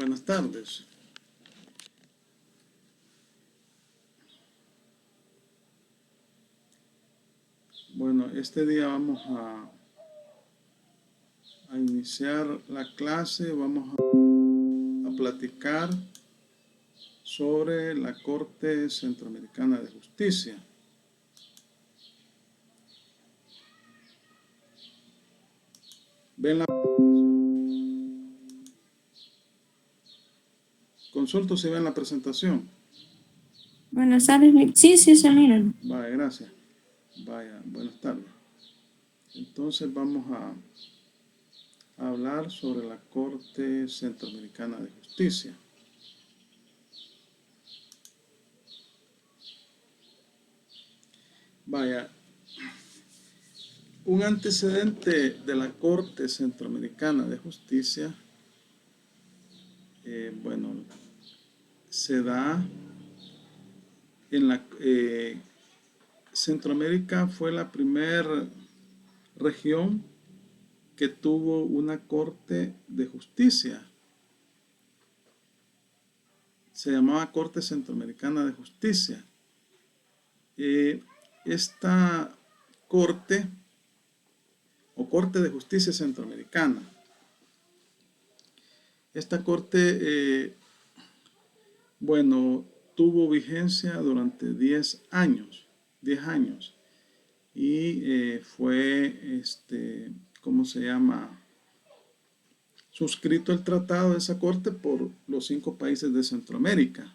Buenas tardes. Bueno, este día vamos a iniciar la clase. Vamos a platicar sobre la Corte Centroamericana de Justicia. ¿Ven la presentación? Consulto si ven la presentación. Buenas tardes. Sí, se miran. Vaya, gracias. Vaya, buenas tardes. Entonces vamos a hablar sobre la Corte Centroamericana de Justicia. Vaya, un antecedente de la Corte Centroamericana de Justicia, bueno, se da en la Centroamérica. Fue la primera región que tuvo una Corte de Justicia. Se llamaba Corte Centroamericana de Justicia. Esta Corte o Corte de Justicia Centroamericana, esta Corte, bueno, tuvo vigencia durante 10 años. Y fue, ¿cómo se llama? Suscrito el tratado de esa corte por los 5 países de Centroamérica.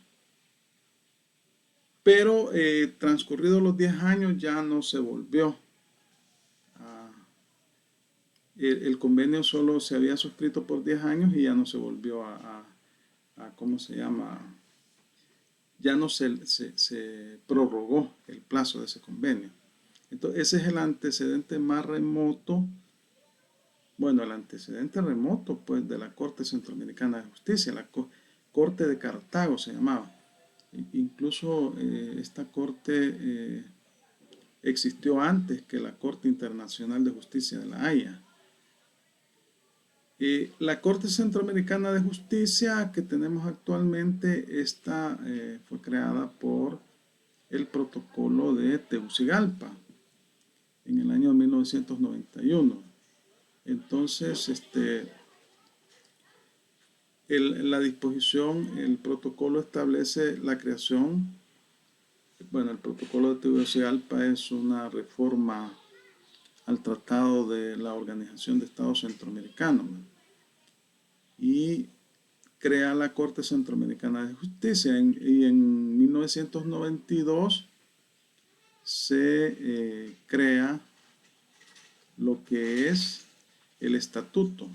Pero transcurridos los 10 años ya no se volvió. El convenio solo se había suscrito por 10 años y ya no se volvió ¿cómo se llama? Ya no se prorrogó el plazo de ese convenio. Entonces, ese es el antecedente más remoto, bueno, el antecedente remoto, pues, de la Corte Centroamericana de Justicia, la Corte de Cartago se llamaba. Incluso esta Corte existió antes que la Corte Internacional de Justicia de La Haya. La Corte Centroamericana de Justicia que tenemos actualmente, esta fue creada por el Protocolo de Tegucigalpa en el año 1991. Entonces, la disposición, el protocolo establece la creación. Bueno, el Protocolo de Tegucigalpa es una reforma al Tratado de la Organización de Estados Centroamericanos y crea la Corte Centroamericana de Justicia. Y en 1992 se crea lo que es el Estatuto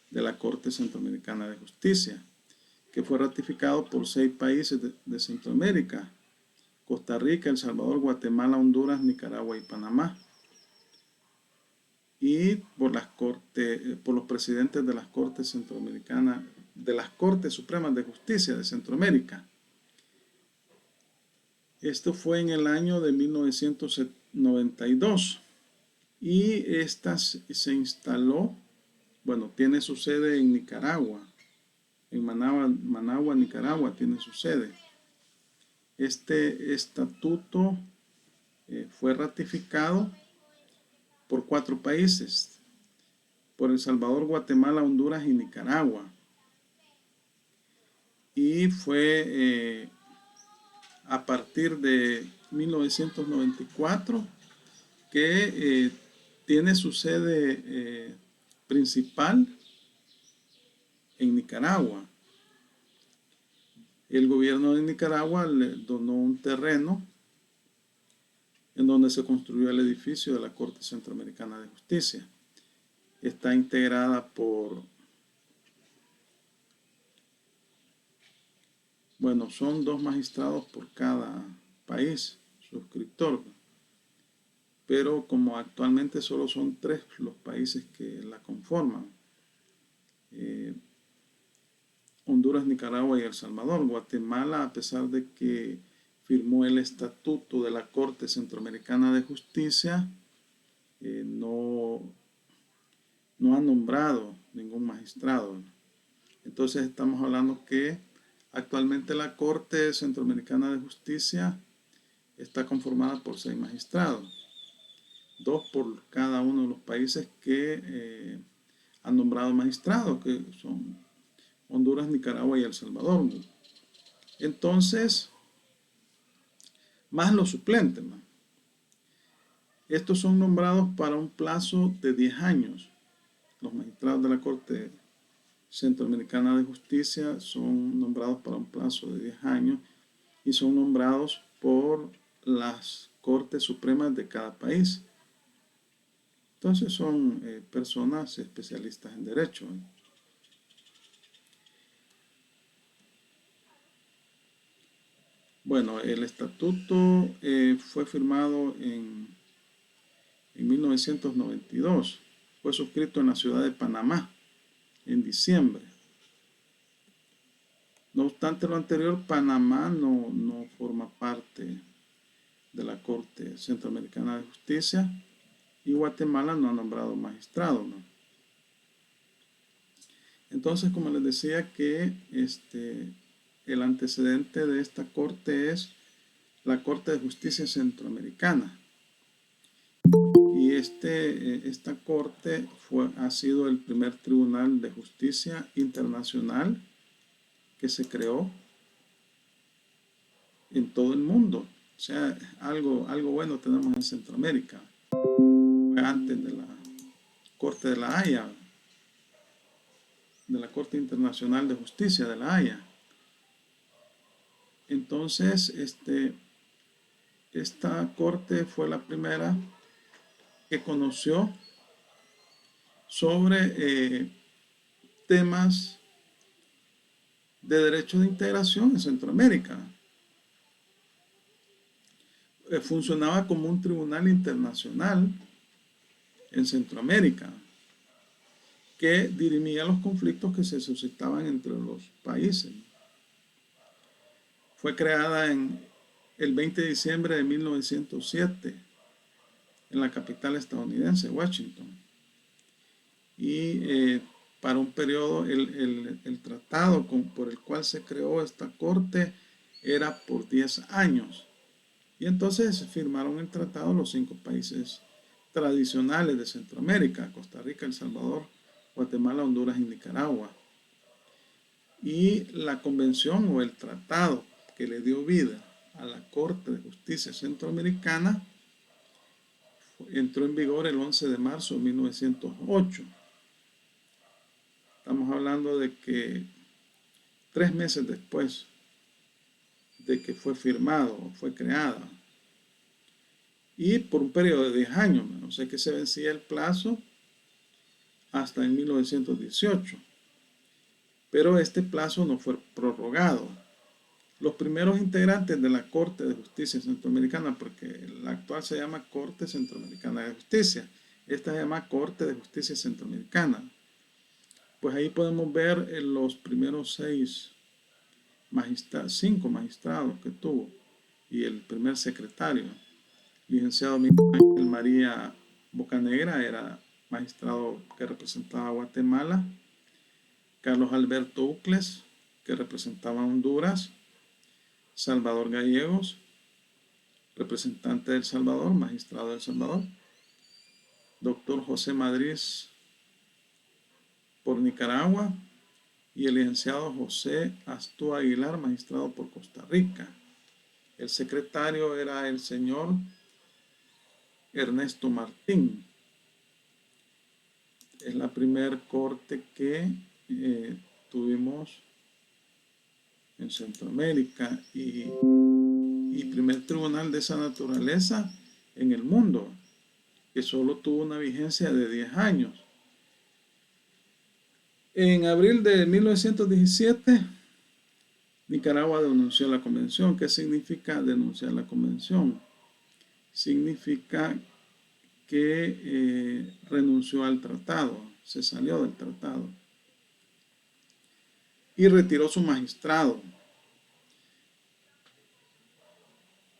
de la Corte Centroamericana de Justicia, que fue ratificado por 6 países de Centroamérica: Costa Rica, El Salvador, Guatemala, Honduras, Nicaragua y Panamá, y por los presidentes de las Cortes Centroamericanas, de las Cortes Supremas de Justicia de Centroamérica. Esto fue en el año de 1992 y esta se instaló, bueno, tiene su sede en Nicaragua, en Managua, Nicaragua tiene su sede. Este estatuto fue ratificado por 4 países, por El Salvador, Guatemala, Honduras y Nicaragua. Y fue a partir de 1994 que tiene su sede principal en Nicaragua. El gobierno de Nicaragua le donó un terreno en donde se construyó el edificio de la Corte Centroamericana de Justicia. Está integrada por, bueno, son 2 magistrados por cada país suscriptor, pero como actualmente solo son 3 los países que la conforman, Honduras, Nicaragua y El Salvador. Guatemala, a pesar de que firmó el Estatuto de la Corte Centroamericana de Justicia, no ha nombrado ningún magistrado. Entonces estamos hablando que actualmente la Corte Centroamericana de Justicia está conformada por 6 magistrados, 2 por cada uno de los países que han nombrado magistrados, que son Honduras, Nicaragua y El Salvador. Entonces, más los suplentes, ¿no? Estos son nombrados para un plazo de 10 años. Los magistrados de la Corte Centroamericana de Justicia son nombrados para un plazo de 10 años y son nombrados por las Cortes Supremas de cada país. Entonces son personas especialistas en derecho. Bueno, el estatuto fue firmado en 1992. Fue suscrito en la ciudad de Panamá en diciembre. No obstante lo anterior, Panamá no forma parte de la Corte Centroamericana de Justicia y Guatemala no ha nombrado magistrado, ¿no? Entonces, como les decía, que el antecedente de esta corte es la Corte de Justicia Centroamericana. Y esta corte ha sido el primer tribunal de justicia internacional que se creó en todo el mundo. O sea, algo bueno tenemos en Centroamérica. Fue antes de la Corte de la Haya, de la Corte Internacional de Justicia de la Haya. Entonces, esta corte fue la primera que conoció sobre temas de derecho de integración en Centroamérica. Funcionaba como un tribunal internacional en Centroamérica que dirimía los conflictos que se suscitaban entre los países. Fue creada el 20 de diciembre de 1907 en la capital estadounidense, Washington. Y para un periodo, el tratado por el cual se creó esta corte era por 10 años. Y entonces firmaron el tratado los 5 países tradicionales de Centroamérica: Costa Rica, El Salvador, Guatemala, Honduras y Nicaragua. Y la convención o el tratado que le dio vida a la Corte de Justicia Centroamericana entró en vigor el 11 de marzo de 1908. Estamos hablando de que 3 meses después de que fue firmado, fue creada, y por un periodo de 10 años, o sea que se vencía el plazo hasta en 1918. Pero este plazo no fue prorrogado. Los primeros integrantes de la Corte de Justicia Centroamericana, porque la actual se llama Corte Centroamericana de Justicia, esta se llama Corte de Justicia Centroamericana, pues ahí podemos ver los primeros 5 magistrados que tuvo y el primer secretario, licenciado Miguel Ángel María Bocanegra, era magistrado que representaba a Guatemala. Carlos Alberto Ucles, que representaba a Honduras. Salvador Gallegos, representante de El Salvador, magistrado de El Salvador. Doctor José Madrid por Nicaragua y el licenciado José Astúa Aguilar, magistrado por Costa Rica. El secretario era el señor Ernesto Martín. Es la primera corte que tuvimos en Centroamérica y primer tribunal de esa naturaleza en el mundo, que solo tuvo una vigencia de 10 años. En abril de 1917, Nicaragua denunció la convención. ¿Qué significa denunciar la convención? Significa que renunció al tratado, se salió del tratado y retiró su magistrado.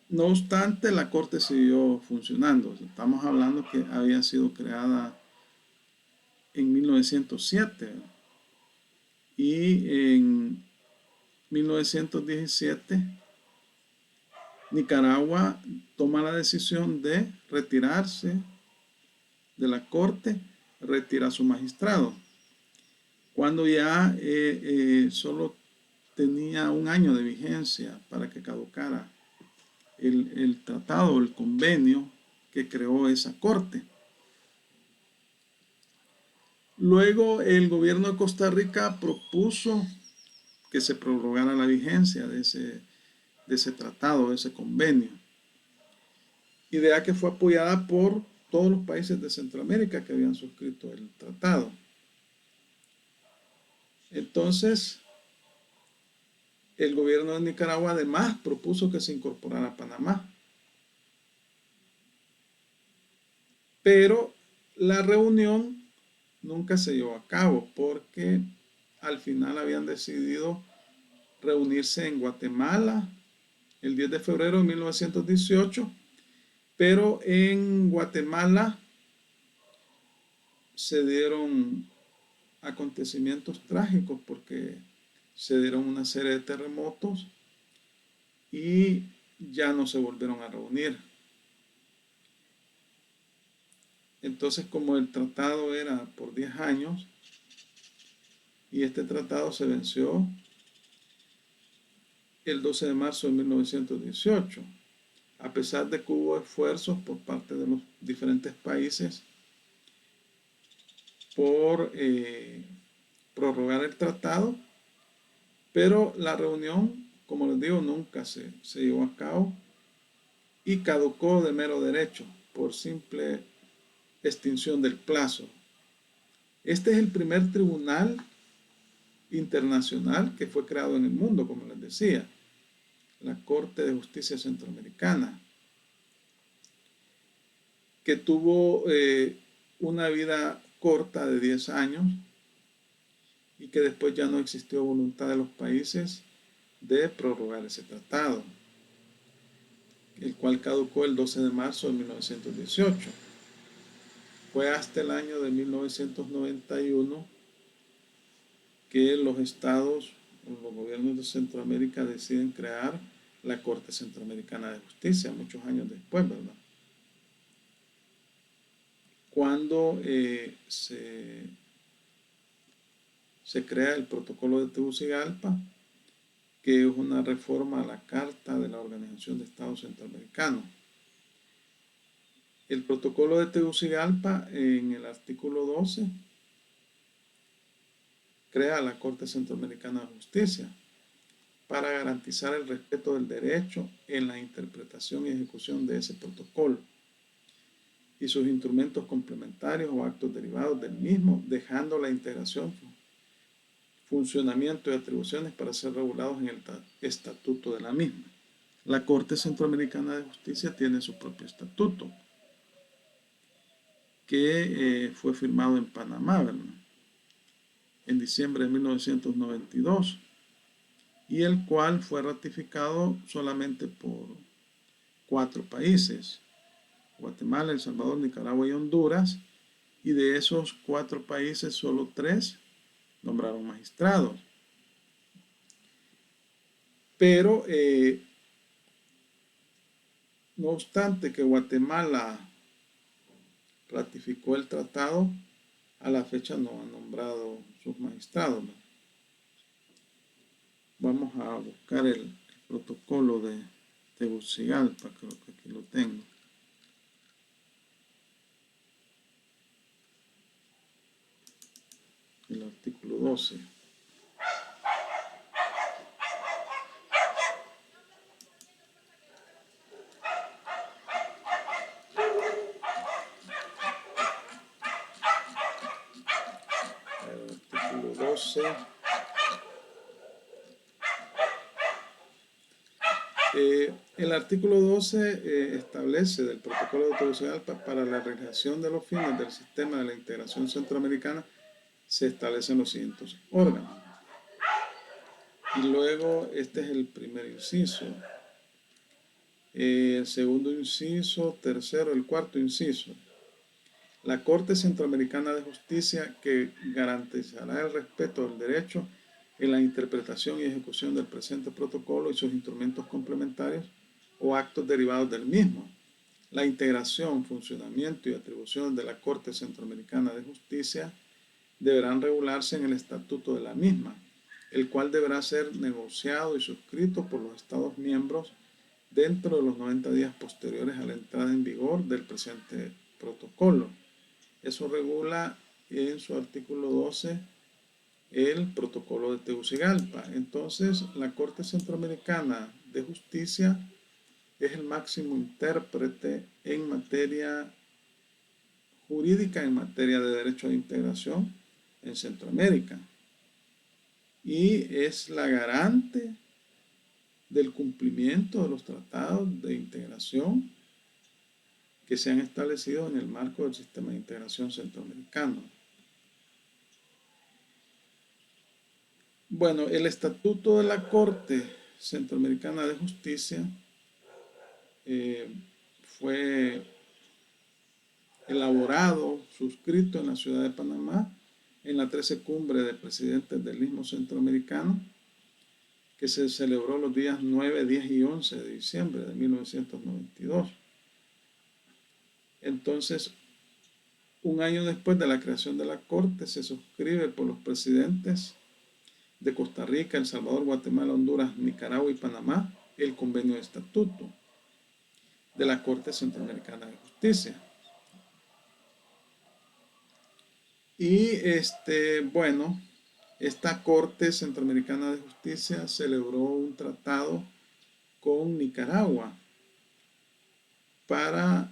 No obstante, la corte siguió funcionando. Estamos hablando que había sido creada en 1907 y en 1917 Nicaragua toma la decisión de retirarse de la corte, retira a su magistrado, cuando ya solo tenía un año de vigencia para que caducara el tratado, el convenio que creó esa corte. Luego el gobierno de Costa Rica propuso que se prorrogara la vigencia de ese tratado, de ese convenio. Idea que fue apoyada por todos los países de Centroamérica que habían suscrito el tratado. Entonces, el gobierno de Nicaragua además propuso que se incorporara Panamá. Pero la reunión nunca se llevó a cabo porque al final habían decidido reunirse en Guatemala el 10 de febrero de 1918, pero en Guatemala se dieron acontecimientos trágicos porque se dieron una serie de terremotos y ya no se volvieron a reunir. Entonces, como el tratado era por 10 años y este tratado se venció el 12 de marzo de 1918, a pesar de que hubo esfuerzos por parte de los diferentes países por prorrogar el tratado, pero la reunión, como les digo, nunca se llevó a cabo y caducó de mero derecho por simple extinción del plazo. Este es el primer tribunal internacional que fue creado en el mundo, como les decía, la Corte de Justicia Centroamericana, que tuvo una vida corta de 10 años y que después ya no existió voluntad de los países de prorrogar ese tratado, el cual caducó el 12 de marzo de 1918. Fue hasta el año de 1991 que los estados, los gobiernos de Centroamérica deciden crear la Corte Centroamericana de Justicia, muchos años después, ¿verdad? Cuando se crea el protocolo de Tegucigalpa, que es una reforma a la Carta de la Organización de Estados Centroamericanos. El protocolo de Tegucigalpa, en el artículo 12, crea la Corte Centroamericana de Justicia para garantizar el respeto del derecho en la interpretación y ejecución de ese protocolo y sus instrumentos complementarios o actos derivados del mismo, dejando la integración, funcionamiento y atribuciones para ser regulados en el estatuto de la misma. La Corte Centroamericana de Justicia tiene su propio estatuto, que fue firmado en Panamá, ¿verdad?, en diciembre de 1992, y el cual fue ratificado solamente por 4 países: Guatemala, El Salvador, Nicaragua y Honduras, y de esos 4 países solo 3 nombraron magistrados. Pero no obstante que Guatemala ratificó el tratado, a la fecha no ha nombrado sus magistrados, ¿no? Vamos a buscar el protocolo de Tegucigalpa, creo que aquí lo tengo. El artículo 12. El artículo 12. El artículo 12 establece del protocolo de Tegucigalpa: para la realización de los fines del sistema de la integración centroamericana se establecen los siguientes órganos. Y luego este es el primer inciso, el segundo inciso, tercero, el cuarto inciso. La Corte Centroamericana de Justicia, que garantizará el respeto del derecho en la interpretación y ejecución del presente protocolo y sus instrumentos complementarios o actos derivados del mismo. La integración, funcionamiento y atribuciones de la Corte Centroamericana de Justicia deberán regularse en el estatuto de la misma, el cual deberá ser negociado y suscrito por los Estados miembros dentro de los 90 días posteriores a la entrada en vigor del presente protocolo. Eso regula en su artículo 12 el protocolo de Tegucigalpa. Entonces, la Corte Centroamericana de Justicia es el máximo intérprete en materia jurídica, en materia de derecho de integración en Centroamérica. Y es la garante del cumplimiento de los tratados de integración que se han establecido en el marco del sistema de integración centroamericano. Bueno, el estatuto de la Corte Centroamericana de Justicia fue elaborado, suscrito en la ciudad de Panamá, en la 13 cumbre de presidentes del Istmo Centroamericano, que se celebró los días 9, 10 y 11 de diciembre de 1992. Entonces, un año después de la creación de la Corte, se suscribe por los presidentes de Costa Rica, El Salvador, Guatemala, Honduras, Nicaragua y Panamá el convenio de estatuto de la Corte Centroamericana de Justicia. Y bueno, esta Corte Centroamericana de Justicia celebró un tratado con Nicaragua para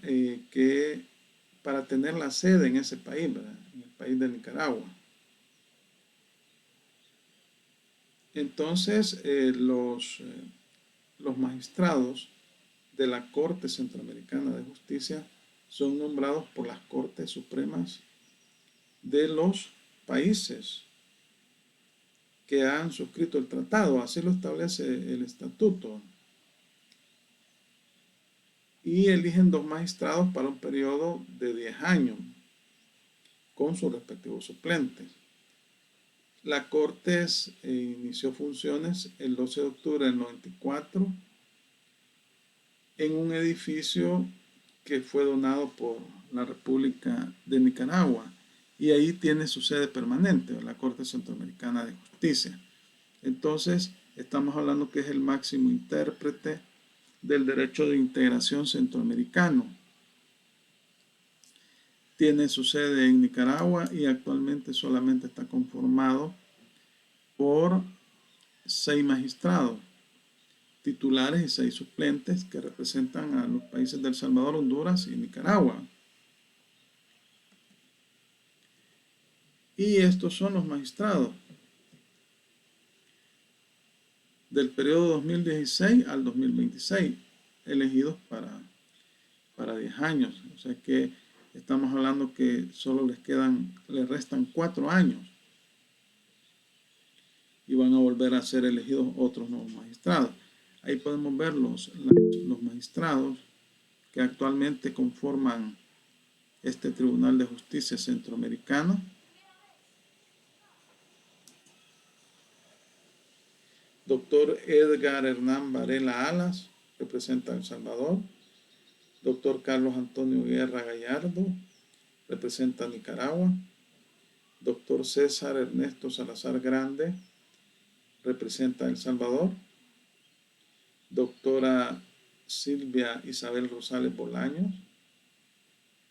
tener la sede en ese país, ¿verdad? En el país de Nicaragua. Entonces, los magistrados de la Corte Centroamericana de Justicia son nombrados por las Cortes Supremas de los países que han suscrito el tratado. Así lo establece el estatuto. Y eligen 2 magistrados para un periodo de 10 años con sus respectivos suplentes. La Corte inició funciones el 12 de octubre del 94 en un edificio que fue donado por la República de Nicaragua, y ahí tiene su sede permanente, la Corte Centroamericana de Justicia. Entonces, estamos hablando que es el máximo intérprete del derecho de integración centroamericano. Tiene su sede en Nicaragua y actualmente solamente está conformado por 6 magistrados titulares y 6 suplentes que representan a los países de El Salvador, Honduras y Nicaragua. Y estos son los magistrados del periodo 2016 al 2026, elegidos para 10 años. O sea que estamos hablando que solo les restan 4 años y van a volver a ser elegidos otros nuevos magistrados. Ahí podemos ver los magistrados que actualmente conforman este Tribunal de Justicia Centroamericano. Doctor Edgar Hernán Varela Alas, representa a El Salvador. Doctor Carlos Antonio Guerra Gallardo, representa a Nicaragua. Doctor César Ernesto Salazar Grande, representa a El Salvador. Doctora Silvia Isabel Rosales Bolaños,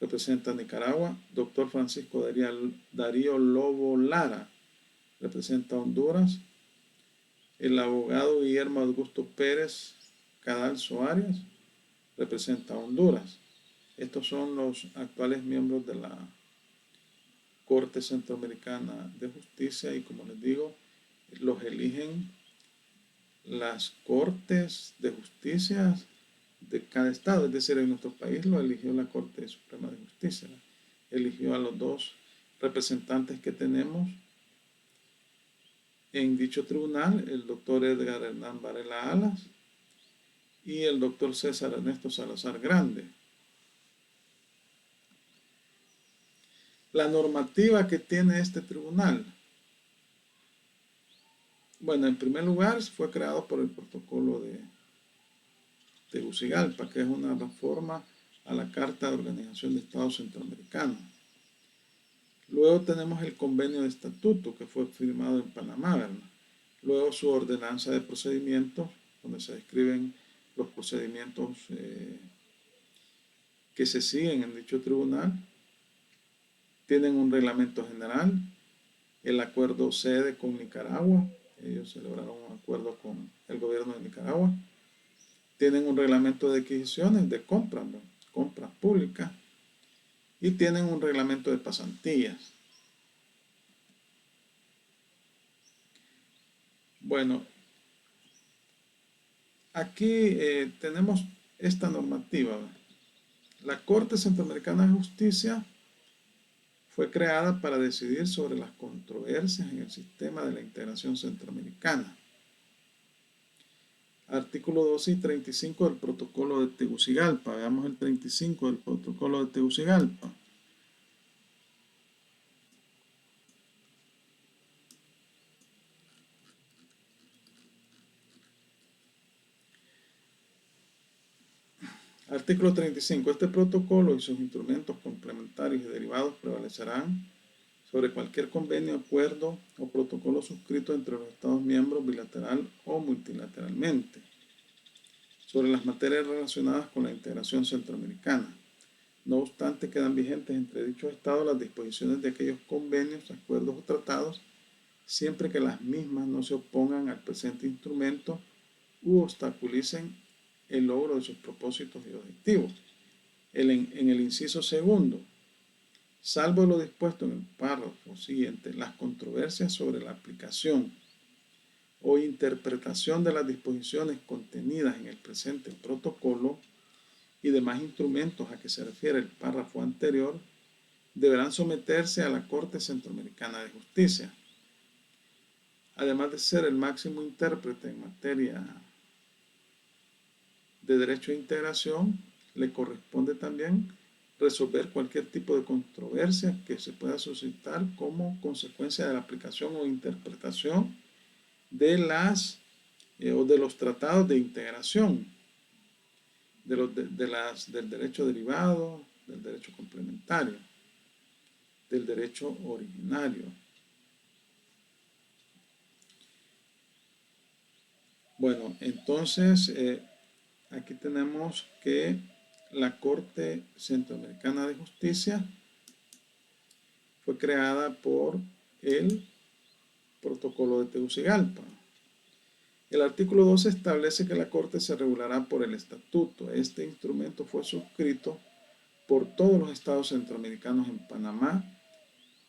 representa a Nicaragua. Doctor Francisco Darío Lobo Lara, representa a Honduras. El abogado Guillermo Augusto Pérez Cadalso Arias, representa a Honduras. Estos son los actuales miembros de la Corte Centroamericana de Justicia y, como les digo, los eligen las Cortes de Justicia de cada estado. Es decir, en nuestro país lo eligió la Corte Suprema de Justicia. Eligió a los 2 representantes que tenemos en dicho tribunal, el doctor Edgar Hernán Varela Alas y el doctor César Ernesto Salazar Grande. La normativa que tiene este tribunal Bueno, en primer lugar fue creado por el protocolo de Tegucigalpa, que es una reforma a la Carta de Organización de Estados Centroamericanos. Luego tenemos el convenio de estatuto que fue firmado en Panamá, ¿verdad? Luego su ordenanza de procedimientos, donde se describen los procedimientos que se siguen en dicho tribunal. Tienen un reglamento general, el acuerdo sede con Nicaragua, ellos celebraron un acuerdo con el gobierno de Nicaragua. Tienen un reglamento de adquisiciones, de compras, ¿no? Compras públicas, y tienen un reglamento de pasantías. Bueno, aquí tenemos esta normativa. La Corte Centroamericana de Justicia fue creada para decidir sobre las controversias en el sistema de la integración centroamericana. Artículo 12 y 35 del protocolo de Tegucigalpa. Veamos el 35 del protocolo de Tegucigalpa. Artículo 35. Este protocolo y sus instrumentos complementarios y derivados prevalecerán sobre cualquier convenio, acuerdo o protocolo suscrito entre los Estados miembros bilateral o multilateralmente sobre las materias relacionadas con la integración centroamericana. No obstante, quedan vigentes entre dichos estados las disposiciones de aquellos convenios, acuerdos o tratados, siempre que las mismas no se opongan al presente instrumento u obstaculicen el logro de sus propósitos y objetivos. En el inciso segundo, salvo lo dispuesto en el párrafo siguiente, las controversias sobre la aplicación o interpretación de las disposiciones contenidas en el presente protocolo y demás instrumentos a que se refiere el párrafo anterior, deberán someterse a la Corte Centroamericana de Justicia. Además de ser el máximo intérprete en materia de derecho de integración, le corresponde también resolver cualquier tipo de controversia que se pueda suscitar como consecuencia de la aplicación o interpretación de los tratados de integración, del derecho derivado, del derecho complementario, del derecho originario. Bueno, entonces aquí tenemos que la Corte Centroamericana de Justicia fue creada por el Protocolo de Tegucigalpa. El artículo 12 establece que la Corte se regulará por el estatuto. Este instrumento fue suscrito por todos los estados centroamericanos en Panamá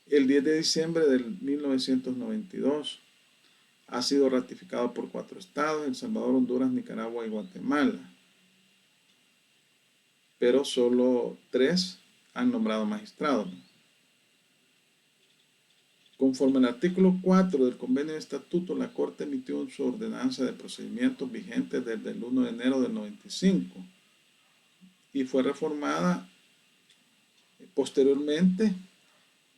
el 10 de diciembre de 1992. Ha sido ratificado por 4 estados: El Salvador, Honduras, Nicaragua y Guatemala. Pero solo 3 han nombrado magistrados. Conforme al artículo 4 del convenio de estatuto, la Corte emitió su ordenanza de procedimientos vigente desde el 1 de enero del 95 y fue reformada posteriormente,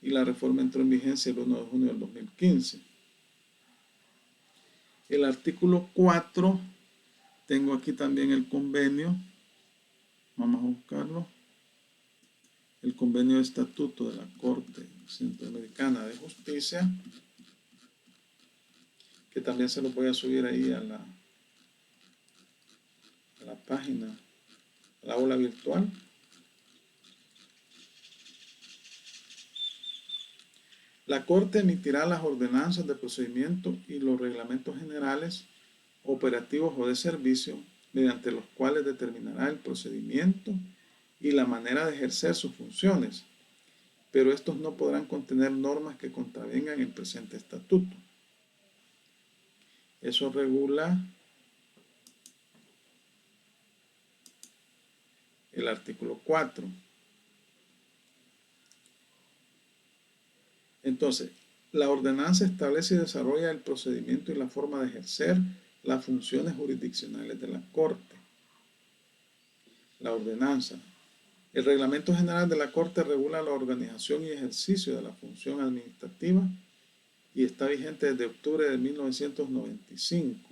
y la reforma entró en vigencia el 1 de junio del 2015. El artículo 4, tengo aquí también el convenio, vamos a buscarlo, el convenio de estatuto de la Corte Centroamericana de Justicia, que también se lo voy a subir ahí a la página, a la aula virtual. La Corte emitirá las ordenanzas de procedimiento y los reglamentos generales, operativos o de servicio, mediante los cuales determinará el procedimiento y la manera de ejercer sus funciones, pero estos no podrán contener normas que contravengan el presente estatuto. Eso regula el artículo 4. Entonces, la ordenanza establece y desarrolla el procedimiento y la forma de ejercer las funciones jurisdiccionales de la Corte. La ordenanza. El Reglamento General de la Corte regula la organización y ejercicio de la función administrativa y está vigente desde octubre de 1995,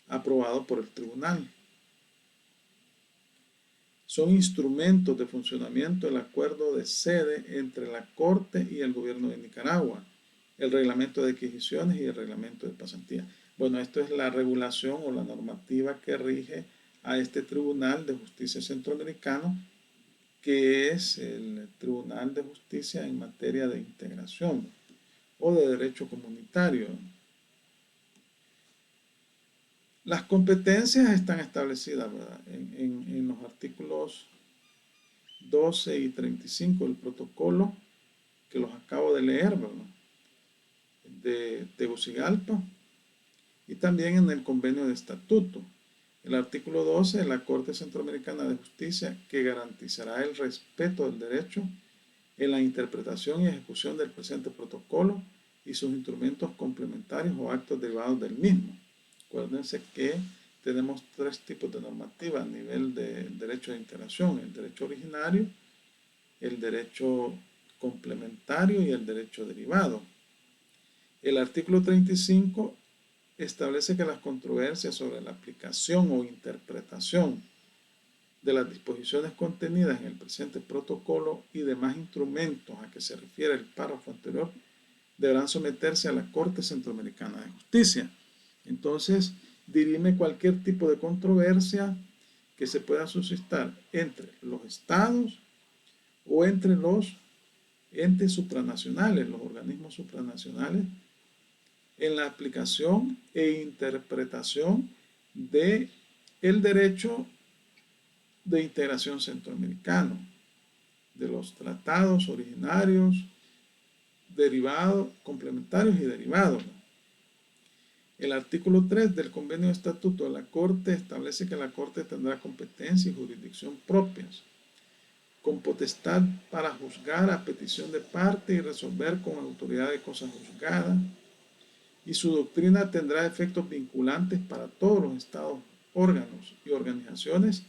aprobado por el tribunal. Son instrumentos de funcionamiento del acuerdo de sede entre la Corte y el gobierno de Nicaragua, el reglamento de adquisiciones y el reglamento de pasantía. Bueno, esto es la regulación o la normativa que rige a este Tribunal de Justicia Centroamericano, que es el Tribunal de Justicia en materia de integración o de derecho comunitario. Las competencias están establecidas, ¿verdad?, en los artículos 12 y 35 del protocolo, que los acabo de leer, ¿verdad?, de Tegucigalpa, y también en el convenio de estatuto. El artículo 12, la Corte Centroamericana de Justicia, que garantizará el respeto del derecho en la interpretación y ejecución del presente protocolo y sus instrumentos complementarios o actos derivados del mismo. Acuérdense que tenemos tres tipos de normativa a nivel de derecho de integración: el derecho originario, el derecho complementario y el derecho derivado. El artículo 35 establece que las controversias sobre la aplicación o interpretación de las disposiciones contenidas en el presente protocolo y demás instrumentos a que se refiere el párrafo anterior deberán someterse a la Corte Centroamericana de Justicia. Entonces, dirime cualquier tipo de controversia que se pueda suscitar entre los estados o entre los entes supranacionales, los organismos supranacionales, en la aplicación e interpretación de el derecho de integración centroamericano, de los tratados originarios, derivados, complementarios y derivados. El artículo 3 del convenio de estatuto de la Corte establece que la Corte tendrá competencia y jurisdicción propias, con potestad para juzgar a petición de parte y resolver con autoridad de cosas juzgadas, y su doctrina tendrá efectos vinculantes para todos los estados, órganos y organizaciones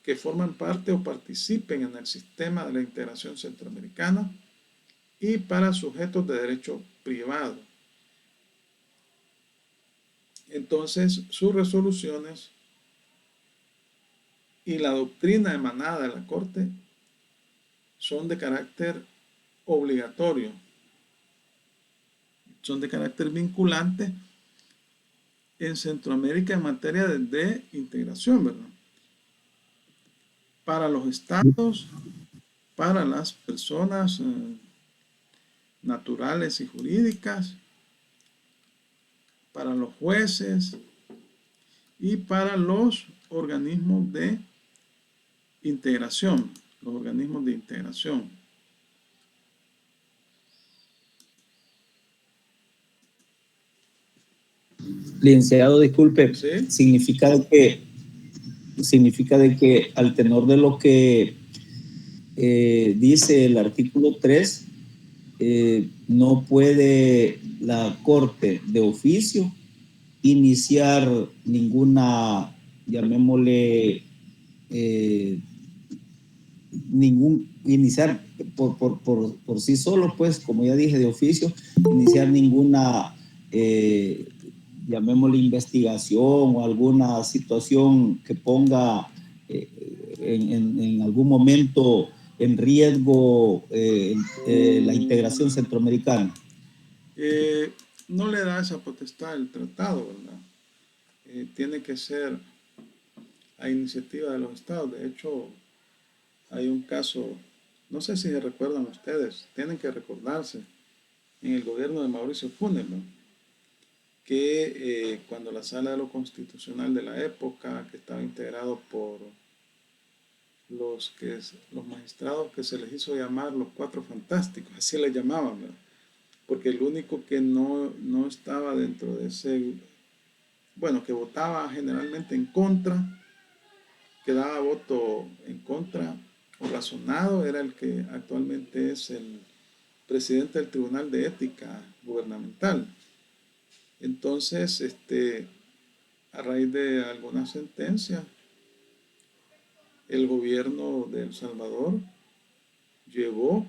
que forman parte o participen en el sistema de la integración centroamericana y para sujetos de derecho privado. Entonces, sus resoluciones y la doctrina emanada de la Corte son de carácter obligatorio, son de carácter vinculante en Centroamérica en materia de integración, ¿verdad?, para los estados, para las personas naturales y jurídicas, para los jueces y para los organismos de integración, los organismos de integración. Licenciado, disculpe, ¿Sí? significa de que al tenor de lo que dice el artículo 3, no puede la Corte de oficio iniciar ninguna, llamémosle, iniciar por sí solo, pues, como ya dije, de oficio, iniciar ninguna, llamémosle, investigación o alguna situación que ponga en algún momento en riesgo la integración centroamericana. No le da esa potestad el tratado, ¿verdad? Tiene que ser a iniciativa de los estados. De hecho, hay un caso, no sé si se recuerdan ustedes, tienen que recordarse, en el gobierno de Mauricio Funes, ¿no?, que cuando la Sala de lo Constitucional de la época, que estaba integrado por los magistrados que se les hizo llamar los Cuatro Fantásticos, así les llamaban, ¿verdad?, porque el único que no estaba dentro de ese, bueno, que votaba generalmente en contra, que daba voto en contra o razonado, era el que actualmente es el presidente del Tribunal de Ética Gubernamental. Entonces, a raíz de algunas sentencias, el gobierno de El Salvador llevó,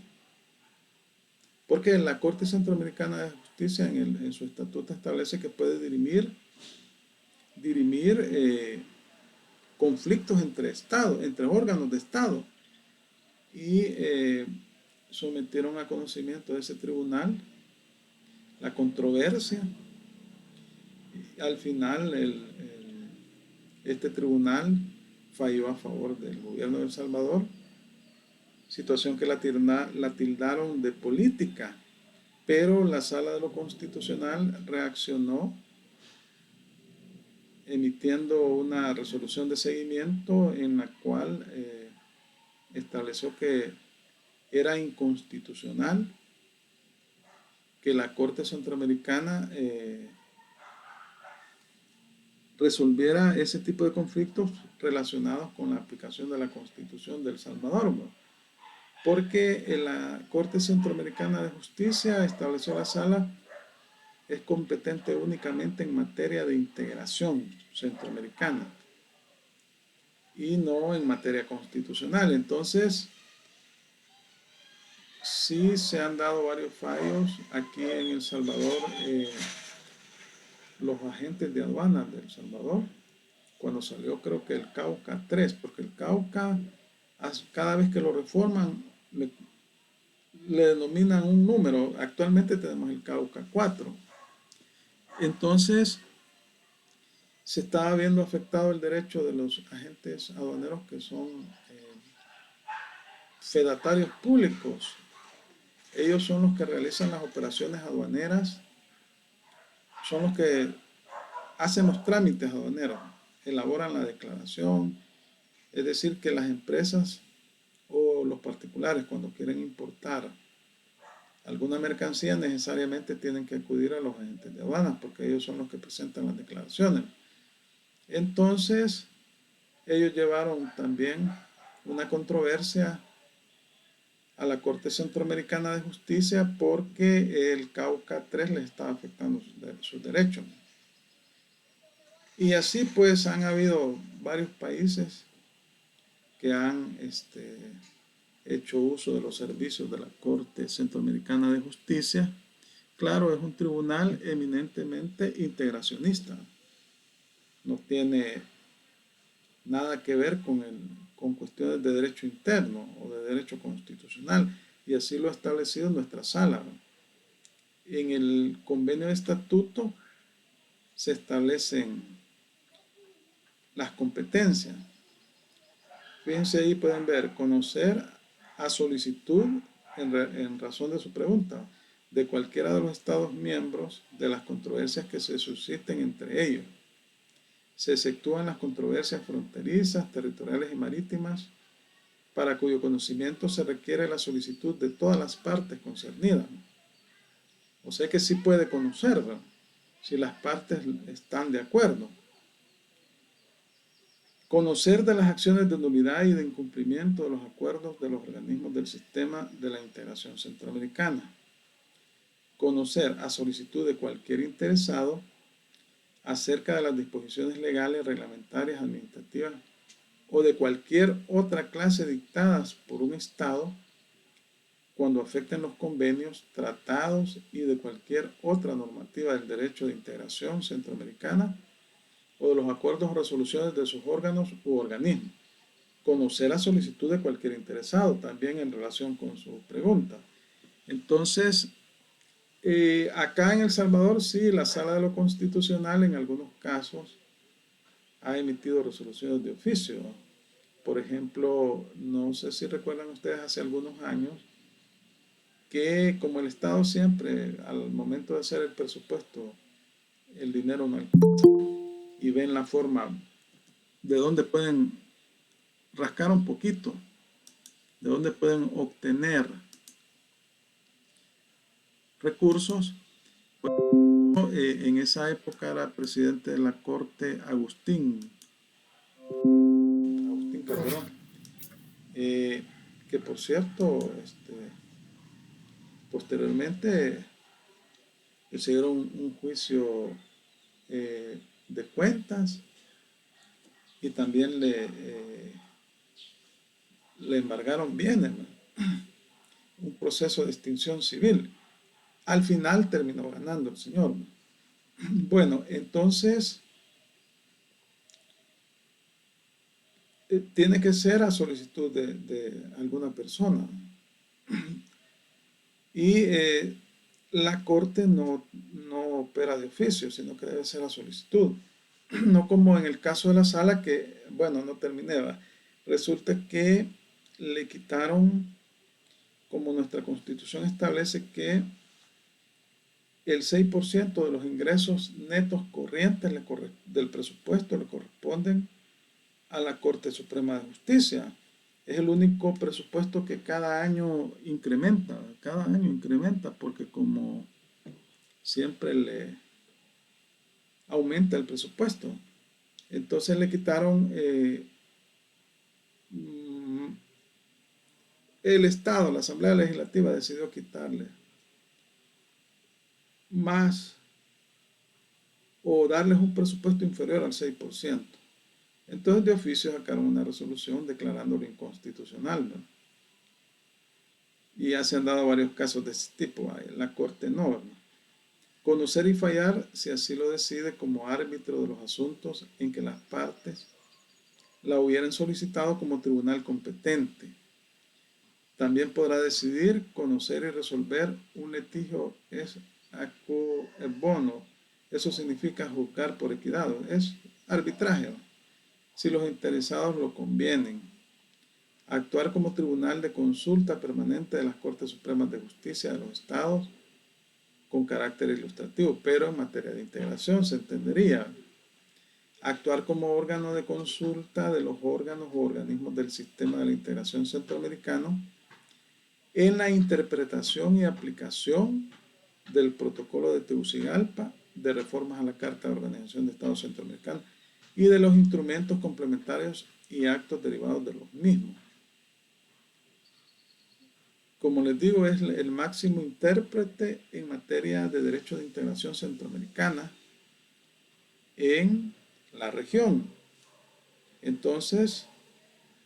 porque la Corte Centroamericana de Justicia en su estatuto establece que puede dirimir conflictos entre Estados, entre órganos de Estado. Y sometieron a conocimiento de ese tribunal la controversia. Y al final este tribunal falló a favor del gobierno de El Salvador, situación que la tildaron de política, pero la Sala de lo Constitucional reaccionó emitiendo una resolución de seguimiento en la cual estableció que era inconstitucional que la Corte Centroamericana resolviera ese tipo de conflictos relacionados con la aplicación de la Constitución de El Salvador, ¿no? Porque la Corte Centroamericana de Justicia, estableció la Sala, es competente únicamente en materia de integración centroamericana y no en materia constitucional. Entonces, sí se han dado varios fallos aquí en El Salvador. Los agentes de aduanas de El Salvador, cuando salió creo que el Cauca 3, porque el Cauca, cada vez que lo reforman, le denominan un número. Actualmente tenemos el Cauca 4. Entonces, se estaba viendo afectado el derecho de los agentes aduaneros que son fedatarios públicos. Ellos son los que realizan las operaciones aduaneras, son los que hacen los trámites aduaneros, elaboran la declaración. Es decir, que las empresas o los particulares, cuando quieren importar alguna mercancía, necesariamente tienen que acudir a los agentes de aduanas, porque ellos son los que presentan las declaraciones. Entonces, ellos llevaron también una controversia a la Corte Centroamericana de Justicia porque el Cauca 3 les estaba afectando sus derechos. Y así pues han habido varios países que han hecho uso de los servicios de la Corte Centroamericana de Justicia. Claro, es un tribunal eminentemente integracionista. No tiene nada que ver con cuestiones de derecho interno o de derecho constitucional, y así lo ha establecido nuestra sala. En el convenio de estatuto se establecen las competencias. Fíjense ahí, pueden ver, conocer a solicitud en razón de su pregunta de cualquiera de los Estados miembros de las controversias que se susciten entre ellos. Se efectúan las controversias fronterizas, territoriales y marítimas, para cuyo conocimiento se requiere la solicitud de todas las partes concernidas. O sea que sí puede conocer, ¿verdad?, si las partes están de acuerdo. Conocer de las acciones de nulidad y de incumplimiento de los acuerdos de los organismos del sistema de la integración centroamericana. Conocer a solicitud de cualquier interesado acerca de las disposiciones legales, reglamentarias, administrativas o de cualquier otra clase dictadas por un Estado cuando afecten los convenios, tratados y de cualquier otra normativa del derecho de integración centroamericana o de los acuerdos o resoluciones de sus órganos u organismos. Conocer a solicitud de cualquier interesado, también en relación con su pregunta. Entonces, acá en El Salvador, sí, la Sala de lo Constitucional en algunos casos ha emitido resoluciones de oficio. Por ejemplo, no sé si recuerdan ustedes hace algunos años que como el Estado siempre, al momento de hacer el presupuesto, el dinero no alcanza y ven la forma de dónde pueden rascar un poquito, de dónde pueden obtener recursos. Pues, en esa época era presidente de la Corte Agustín Calderón, que por cierto, posteriormente se dieron un juicio de cuentas y también le embargaron bienes, ¿no?, un proceso de extinción civil. al final terminó ganando el señor. Bueno, entonces tiene que ser a solicitud de alguna persona. Y la corte no opera de oficio, sino que debe ser a solicitud. No como en el caso de la sala que, bueno, no terminé. ¿Va? Resulta que le quitaron, como nuestra constitución establece que el 6% de los ingresos netos corrientes del presupuesto le corresponden a la Corte Suprema de Justicia. Es el único presupuesto que cada año incrementa, porque como siempre le aumenta el presupuesto. Entonces le quitaron el Estado, la Asamblea Legislativa decidió quitarle más o darles un presupuesto inferior al 6%. Entonces de oficio sacaron una resolución declarándolo inconstitucional, ¿no? Y ya se han dado varios casos de ese tipo. La Corte no. Conocer y fallar, si así lo decide, como árbitro de los asuntos en que las partes la hubieran solicitado como tribunal competente. También podrá decidir, conocer y resolver un litigio es acco bono. Eso significa juzgar por equidad, es arbitraje, si los interesados lo convienen. Actuar como tribunal de consulta permanente de las Cortes Supremas de Justicia de los Estados con carácter ilustrativo, pero en materia de integración se entendería. Actuar como órgano de consulta de los órganos o organismos del sistema de la integración centroamericano en la interpretación y aplicación del protocolo de Tegucigalpa de reformas a la Carta de Organización de Estados Centroamericanos y de los instrumentos complementarios y actos derivados de los mismos. Como les digo, es el máximo intérprete en materia de derecho de integración centroamericana en la región. Entonces,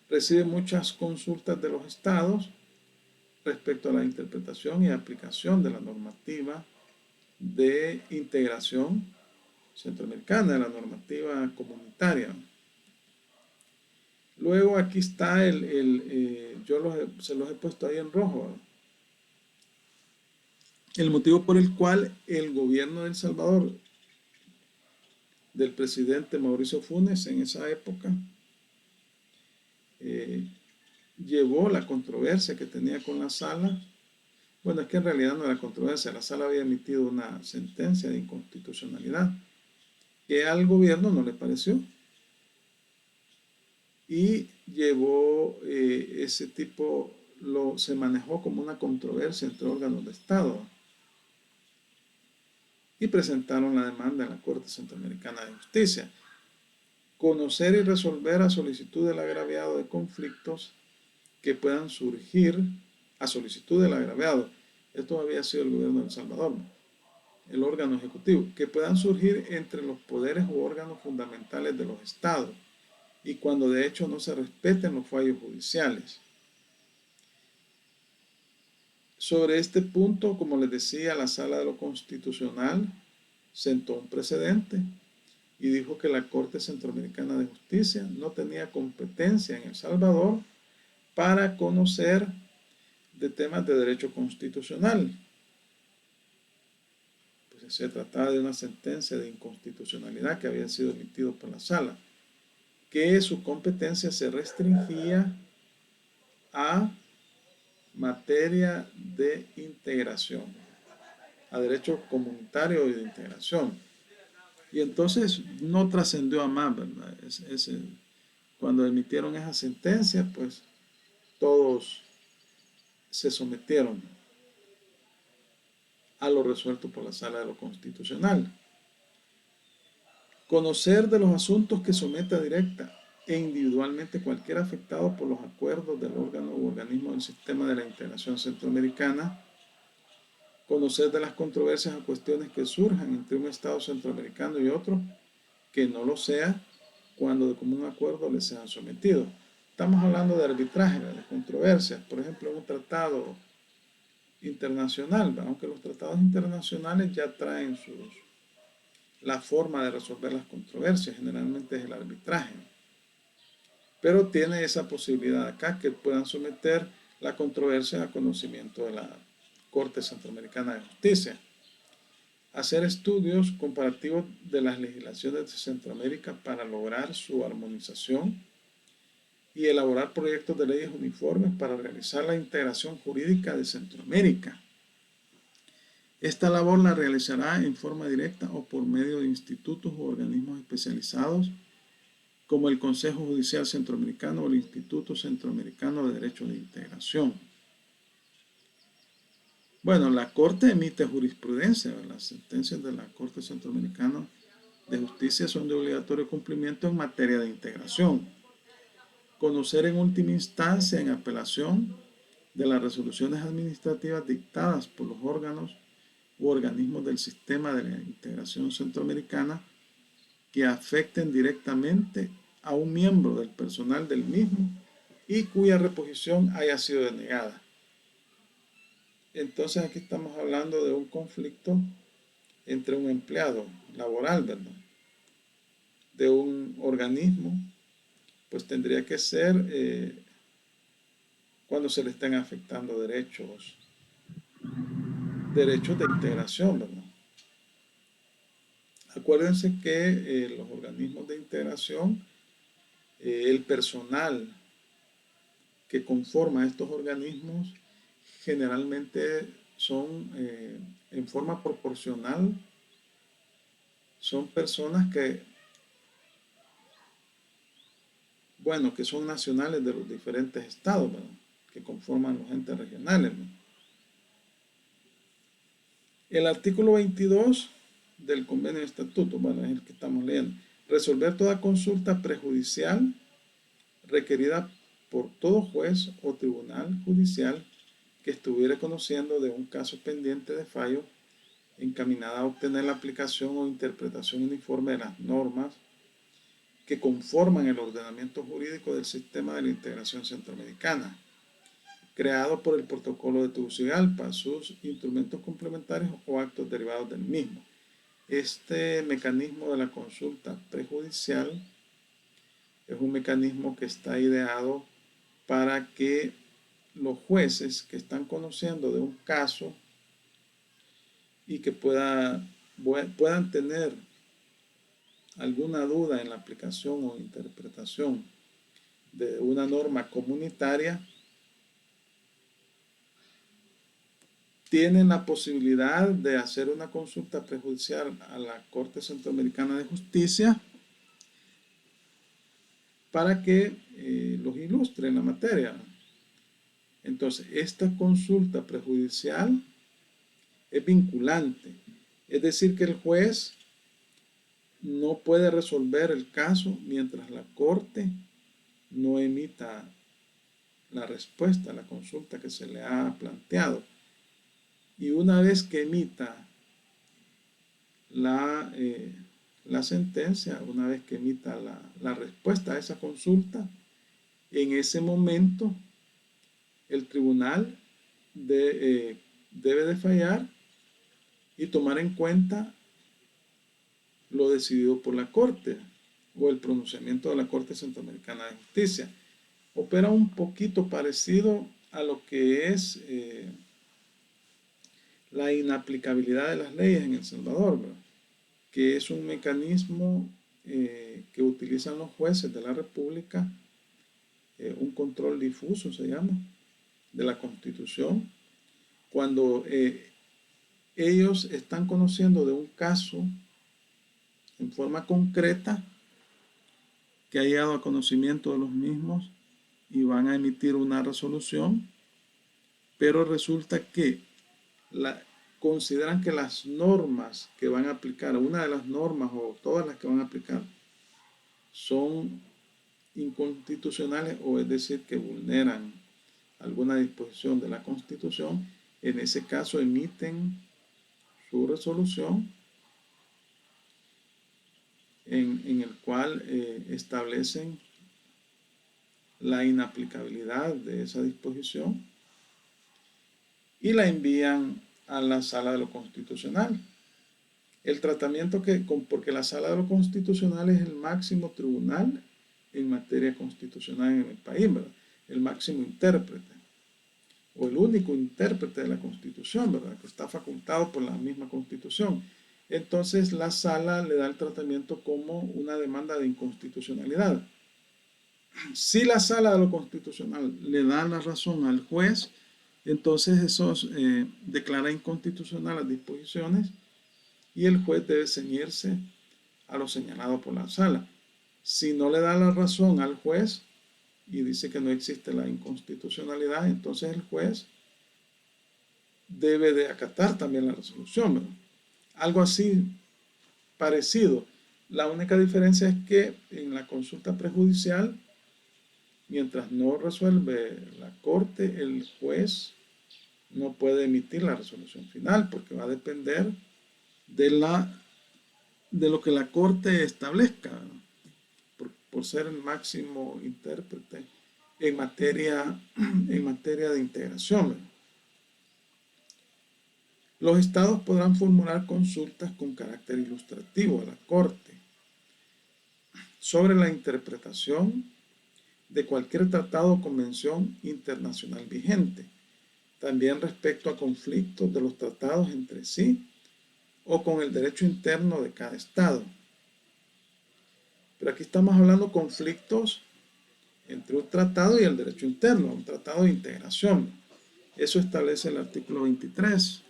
recibe muchas consultas de los estados respecto a la interpretación y aplicación de la normativa de integración centroamericana, de la normativa comunitaria. Luego aquí está se los he puesto ahí en rojo. El motivo por el cual el gobierno de El Salvador, del presidente Mauricio Funes en esa época, llevó la controversia que tenía con la sala. Bueno, es que en realidad no era controversia, la sala había emitido una sentencia de inconstitucionalidad que al gobierno no le pareció y llevó ese tipo, se manejó como una controversia entre órganos de Estado y presentaron la demanda en la Corte Centroamericana de Justicia. Conocer y resolver a solicitud del agraviado de conflictos que puedan surgir a solicitud del agraviado. Esto había sido el gobierno de El Salvador, ¿no? El órgano ejecutivo, que puedan surgir entre los poderes u órganos fundamentales de los estados y cuando de hecho no se respeten los fallos judiciales. Sobre este punto, como les decía, la Sala de lo Constitucional sentó un precedente y dijo que la Corte Centroamericana de Justicia no tenía competencia en El Salvador para conocer de temas de derecho constitucional. Pues se trataba de una sentencia de inconstitucionalidad que había sido emitida por la Sala, que su competencia se restringía a materia de integración, a derecho comunitario y de integración. Y entonces no trascendió a más, ¿verdad? Cuando emitieron esa sentencia, pues todos se sometieron a lo resuelto por la Sala de lo Constitucional. Conocer de los asuntos que someta directa e individualmente cualquier afectado por los acuerdos del órgano u organismo del sistema de la integración centroamericana. Conocer de las controversias o cuestiones que surjan entre un Estado centroamericano y otro que no lo sea cuando de común acuerdo les sean sometidos. Estamos hablando de arbitraje, de controversias. Por ejemplo, en un tratado internacional, aunque los tratados internacionales ya traen la forma de resolver las controversias, generalmente es el arbitraje. Pero tiene esa posibilidad acá que puedan someter la controversia a conocimiento de la Corte Centroamericana de Justicia. Hacer estudios comparativos de las legislaciones de Centroamérica para lograr su armonización y elaborar proyectos de leyes uniformes para realizar la integración jurídica de Centroamérica. Esta labor la realizará en forma directa o por medio de institutos o organismos especializados como el Consejo Judicial Centroamericano o el Instituto Centroamericano de Derecho de Integración. Bueno, la Corte emite jurisprudencia. Las sentencias de la Corte Centroamericana de Justicia son de obligatorio cumplimiento en materia de integración. Conocer en última instancia, en apelación, de las resoluciones administrativas dictadas por los órganos u organismos del sistema de la integración centroamericana que afecten directamente a un miembro del personal del mismo y cuya reposición haya sido denegada. Entonces aquí estamos hablando de un conflicto entre un empleado laboral, ¿verdad?, de un organismo, pues tendría que ser cuando se le estén afectando derechos de integración, ¿verdad? Acuérdense que los organismos de integración, el personal que conforma estos organismos generalmente son en forma proporcional, son personas que, bueno, que son nacionales de los diferentes estados, ¿verdad?, que conforman los entes regionales, ¿verdad? El artículo 22 del convenio de estatuto, bueno, es el que estamos leyendo. Resolver toda consulta prejudicial requerida por todo juez o tribunal judicial que estuviera conociendo de un caso pendiente de fallo encaminada a obtener la aplicación o interpretación uniforme de las normas que conforman el ordenamiento jurídico del sistema de la integración centroamericana, creado por el protocolo de Tegucigalpa, sus instrumentos complementarios o actos derivados del mismo. Este mecanismo de la consulta prejudicial es un mecanismo que está ideado para que los jueces que están conociendo de un caso y que puedan tener alguna duda en la aplicación o interpretación de una norma comunitaria, tienen la posibilidad de hacer una consulta prejudicial a la Corte Centroamericana de Justicia para que los ilustre en la materia. Entonces, esta consulta prejudicial es vinculante, es decir, que el juez no puede resolver el caso mientras la Corte no emita la respuesta a la consulta que se le ha planteado. Y una vez que emita la sentencia, una vez que emita la respuesta a esa consulta, en ese momento el tribunal debe de fallar y tomar en cuenta lo decidido por la Corte o el pronunciamiento de la Corte Centroamericana de Justicia. Opera un poquito parecido a lo que es la inaplicabilidad de las leyes en El Salvador, ¿verdad?, que es un mecanismo que utilizan los jueces de la República, un control difuso se llama, de la Constitución, cuando ellos están conociendo de un caso en forma concreta que ha llegado a conocimiento de los mismos y van a emitir una resolución, pero resulta que consideran que las normas que van a aplicar, una de las normas o todas las que van a aplicar, son inconstitucionales, o es decir, que vulneran alguna disposición de la Constitución. En ese caso emiten su resolución en el cual establecen la inaplicabilidad de esa disposición y la envían a la Sala de lo Constitucional. El tratamiento porque la Sala de lo Constitucional es el máximo tribunal en materia constitucional en el país, ¿verdad? El máximo intérprete, o el único intérprete de la Constitución, ¿verdad? Que está facultado por la misma Constitución. Entonces la Sala le da el tratamiento como una demanda de inconstitucionalidad. Si la Sala de lo Constitucional le da la razón al juez, entonces eso declara inconstitucional las disposiciones y el juez debe ceñirse a lo señalado por la Sala. Si no le da la razón al juez y dice que no existe la inconstitucionalidad, entonces el juez debe de acatar también la resolución, ¿verdad? Algo así parecido. La única diferencia es que en la consulta prejudicial, mientras no resuelve la corte, el juez no puede emitir la resolución final porque va a depender de lo que la corte establezca, por ser el máximo intérprete en materia de integración. Los estados podrán formular consultas con carácter ilustrativo a la corte sobre la interpretación de cualquier tratado o convención internacional vigente, también respecto a conflictos de los tratados entre sí o con el derecho interno de cada estado. Pero aquí estamos hablando de conflictos entre un tratado y el derecho interno, un tratado de integración. Eso establece el artículo 23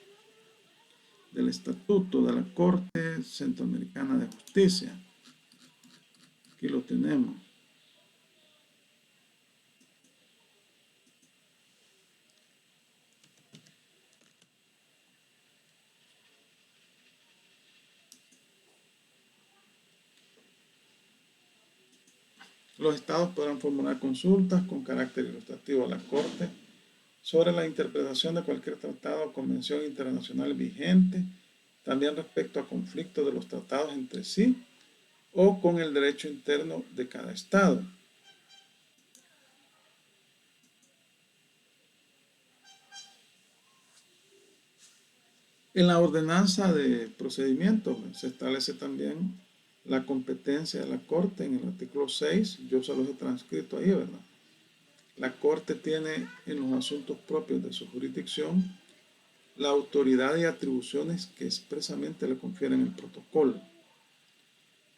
del Estatuto de la Corte Centroamericana de Justicia. Aquí lo tenemos. Los estados podrán formular consultas con carácter ilustrativo a la Corte sobre la interpretación de cualquier tratado o convención internacional vigente, también respecto a conflictos de los tratados entre sí o con el derecho interno de cada estado. En la ordenanza de procedimiento se establece también la competencia de la Corte en el artículo 6, yo se los he transcrito ahí, ¿verdad? La Corte tiene en los asuntos propios de su jurisdicción la autoridad y atribuciones que expresamente le confieren el protocolo,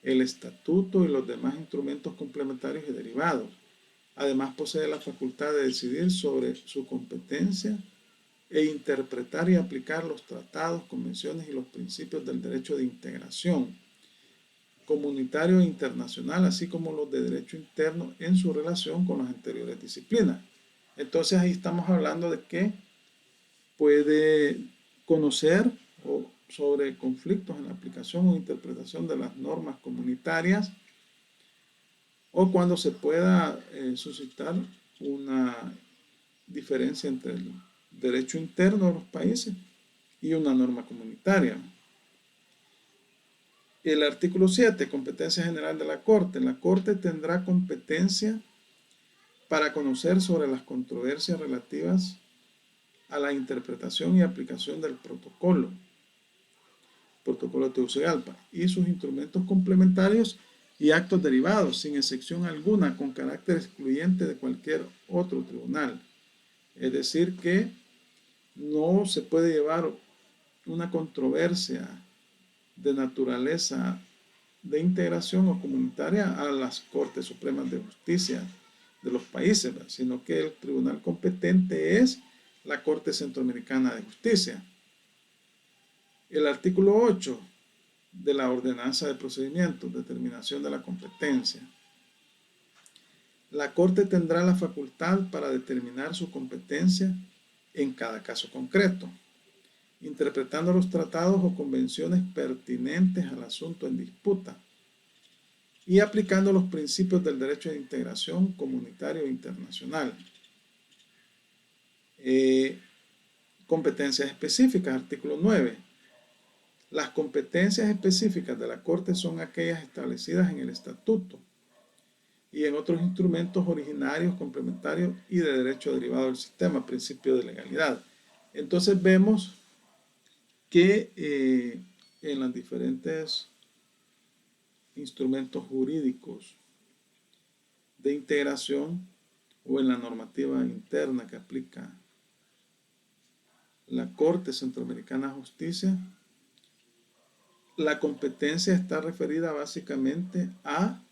el estatuto y los demás instrumentos complementarios y derivados. Además posee la facultad de decidir sobre su competencia e interpretar y aplicar los tratados, convenciones y los principios del derecho de integración comunitario e internacional, así como los de derecho interno en su relación con las anteriores disciplinas. Entonces ahí estamos hablando de que puede conocer sobre conflictos en la aplicación o interpretación de las normas comunitarias o cuando se pueda suscitar una diferencia entre el derecho interno de los países y una norma comunitaria. El artículo 7, competencia general de la Corte. La Corte tendrá competencia para conocer sobre las controversias relativas a la interpretación y aplicación del protocolo de Tegucigalpa y sus instrumentos complementarios y actos derivados, sin excepción alguna, con carácter excluyente de cualquier otro tribunal. Es decir, que no se puede llevar una controversia de naturaleza de integración o comunitaria a las Cortes Supremas de Justicia de los países, ¿verdad? Sino que el tribunal competente es la Corte Centroamericana de Justicia. El artículo 8 de la ordenanza de procedimientos, determinación de la competencia. La Corte tendrá la facultad para determinar su competencia en cada caso concreto, interpretando los tratados o convenciones pertinentes al asunto en disputa y aplicando los principios del derecho de integración comunitario e internacional. Competencias específicas, artículo 9. Las competencias específicas de la Corte son aquellas establecidas en el Estatuto y en otros instrumentos originarios, complementarios y de derecho derivado del sistema, principio de legalidad. Entonces vemos que en los diferentes instrumentos jurídicos de integración o en la normativa interna que aplica la Corte Centroamericana de Justicia, la competencia está referida básicamente a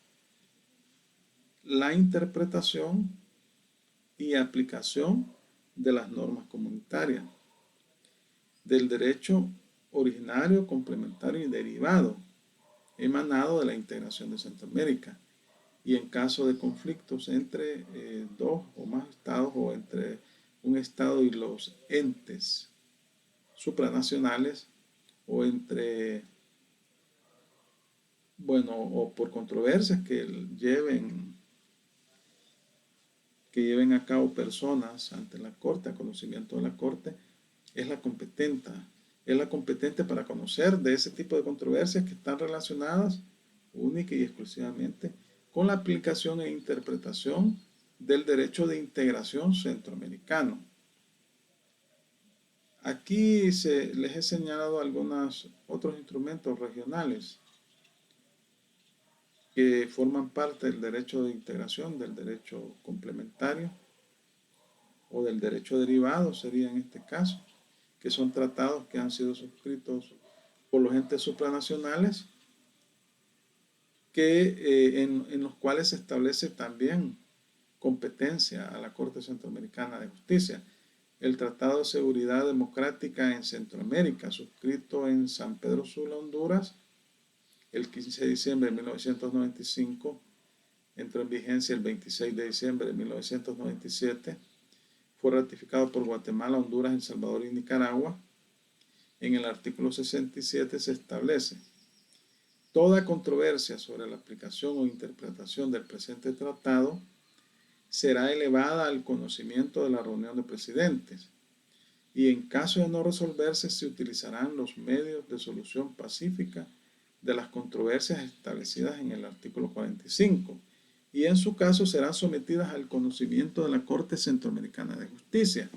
la interpretación y aplicación de las normas comunitarias, del derecho originario, complementario y derivado, emanado de la integración de Centroamérica, y en caso de conflictos entre dos o más estados o entre un estado y los entes supranacionales o entre, bueno, o por controversias que lleven a cabo personas ante la Corte, a conocimiento de la Corte, es la competente para conocer de ese tipo de controversias que están relacionadas única y exclusivamente con la aplicación e interpretación del derecho de integración centroamericano. Aquí les he señalado algunos otros instrumentos regionales que forman parte del derecho de integración, del derecho complementario o del derecho derivado, sería en este caso, que son tratados que han sido suscritos por los entes supranacionales, en los cuales se establece también competencia a la Corte Centroamericana de Justicia. El Tratado de Seguridad Democrática en Centroamérica, suscrito en San Pedro Sula, Honduras, el 15 de diciembre de 1995, entró en vigencia el 26 de diciembre de 1997, fue ratificado por Guatemala, Honduras, El Salvador y Nicaragua. En el artículo 67 se establece: toda controversia sobre la aplicación o interpretación del presente tratado será elevada al conocimiento de la reunión de presidentes y en caso de no resolverse se utilizarán los medios de solución pacífica de las controversias establecidas en el artículo 45 y en su caso serán sometidas al conocimiento de la Corte Centroamericana de Justicia.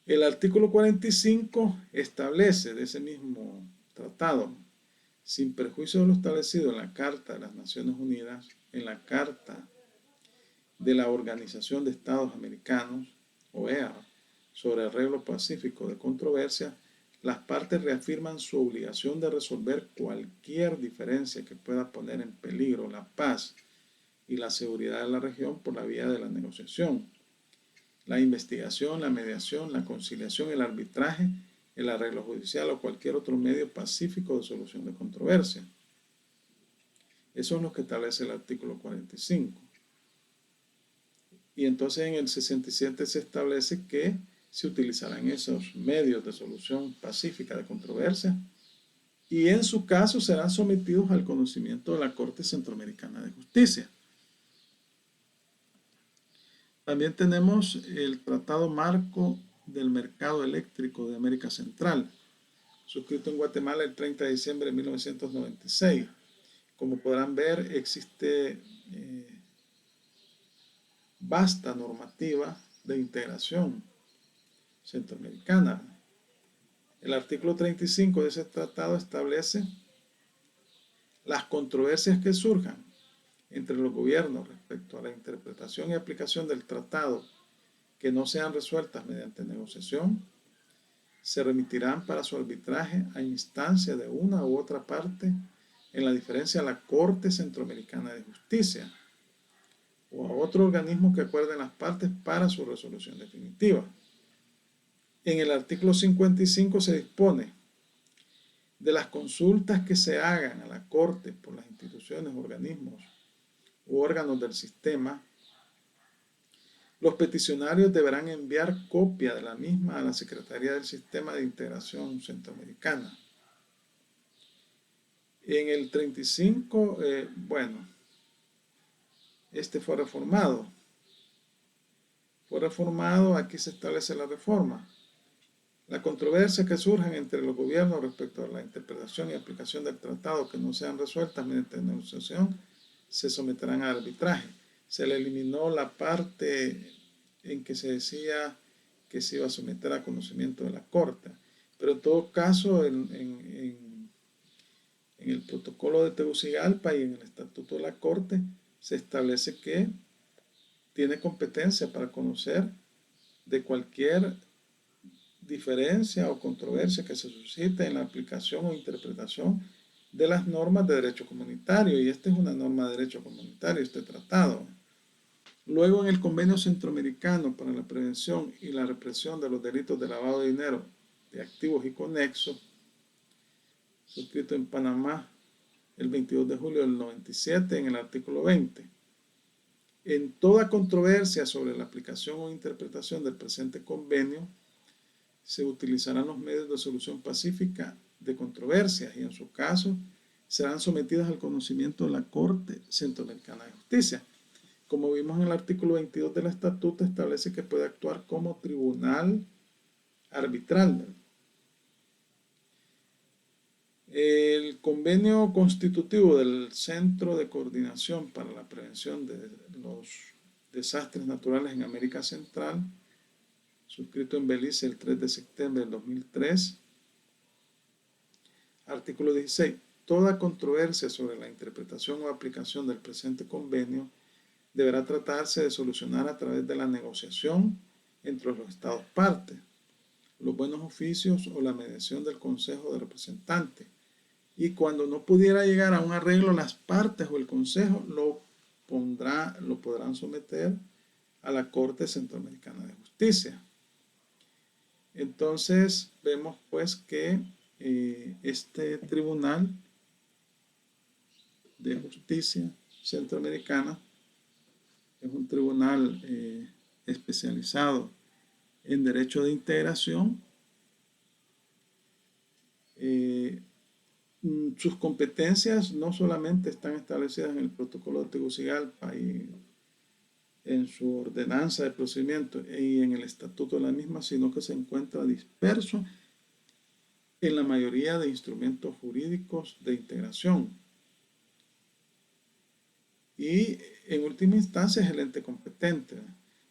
El artículo 45 establece de ese mismo tratado: sin perjuicio de lo establecido en la Carta de las Naciones Unidas, en la Carta de la Organización de Estados Americanos, OEA, sobre arreglo pacífico de controversia, las partes reafirman su obligación de resolver cualquier diferencia que pueda poner en peligro la paz y la seguridad de la región por la vía de la negociación, la investigación, la mediación, la conciliación, el arbitraje, el arreglo judicial o cualquier otro medio pacífico de solución de controversia. Eso es lo que establece el artículo 45. Y entonces en el 67 se establece que se utilizarán esos medios de solución pacífica de controversia y en su caso serán sometidos al conocimiento de la Corte Centroamericana de Justicia. También tenemos el Tratado Marco del Mercado Eléctrico de América Central, suscrito en Guatemala el 30 de diciembre de 1996. Como podrán ver, existe vasta normativa de integración centroamericana. El artículo 35 de ese tratado establece las controversias que surjan entre los gobiernos respecto a la interpretación y aplicación del tratado que no sean resueltas mediante negociación, se remitirán para su arbitraje a instancia de una u otra parte en la diferencia a la Corte Centroamericana de Justicia o a otro organismo que acuerden las partes para su resolución definitiva. En el artículo 55 se dispone de las consultas que se hagan a la Corte por las instituciones, organismos u órganos del sistema. Los peticionarios deberán enviar copia de la misma a la Secretaría del Sistema de Integración Centroamericana. En el 35, este fue reformado. Aquí se establece la reforma. La controversia que surjan entre los gobiernos respecto a la interpretación y aplicación del tratado que no sean resueltas mediante negociación se someterán a arbitraje. Se le eliminó la parte en que se decía que se iba a someter a conocimiento de la Corte. Pero en todo caso, en el protocolo de Tegucigalpa y en el estatuto de la Corte se establece que tiene competencia para conocer de cualquier diferencia o controversia que se suscite en la aplicación o interpretación de las normas de derecho comunitario, y esta es una norma de derecho comunitario, este tratado. Luego, en el Convenio Centroamericano para la Prevención y la Represión de los Delitos de Lavado de Dinero, de Activos y Conexos, suscrito en Panamá el 22 de julio del 97, en el artículo 20. En toda controversia sobre la aplicación o interpretación del presente convenio, se utilizarán los medios de solución pacífica de controversias y en su caso serán sometidas al conocimiento de la Corte Centroamericana de Justicia. Como vimos en el artículo 22 del estatuto, establece que puede actuar como tribunal arbitral. El convenio constitutivo del Centro de Coordinación para la Prevención de los Desastres Naturales en América Central, suscrito en Belice el 3 de septiembre del 2003. Artículo 16. Toda controversia sobre la interpretación o aplicación del presente convenio deberá tratarse de solucionar a través de la negociación entre los Estados partes, los buenos oficios o la mediación del Consejo de Representantes. Y cuando no pudiera llegar a un arreglo, las partes o el Consejo lo podrán someter a la Corte Centroamericana de Justicia. Entonces vemos pues que este Tribunal de Justicia Centroamericana es un tribunal especializado en derecho de integración. Sus competencias no solamente están establecidas en el protocolo de Tegucigalpa y en su ordenanza de procedimiento y en el estatuto de la misma, sino que se encuentra disperso en la mayoría de instrumentos jurídicos de integración. Y en última instancia es el ente competente,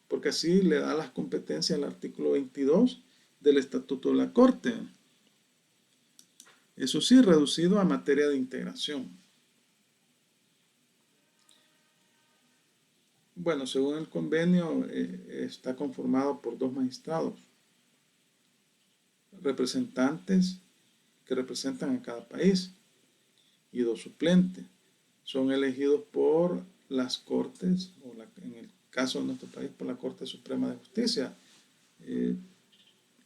porque así le da las competencias al artículo 22 del estatuto de la Corte. Eso sí, reducido a materia de integración. Bueno, según el convenio, está conformado por 2 magistrados, representantes que representan a cada país, y 2 suplentes. Son elegidos por las Cortes, o en el caso de nuestro país, por la Corte Suprema de Justicia,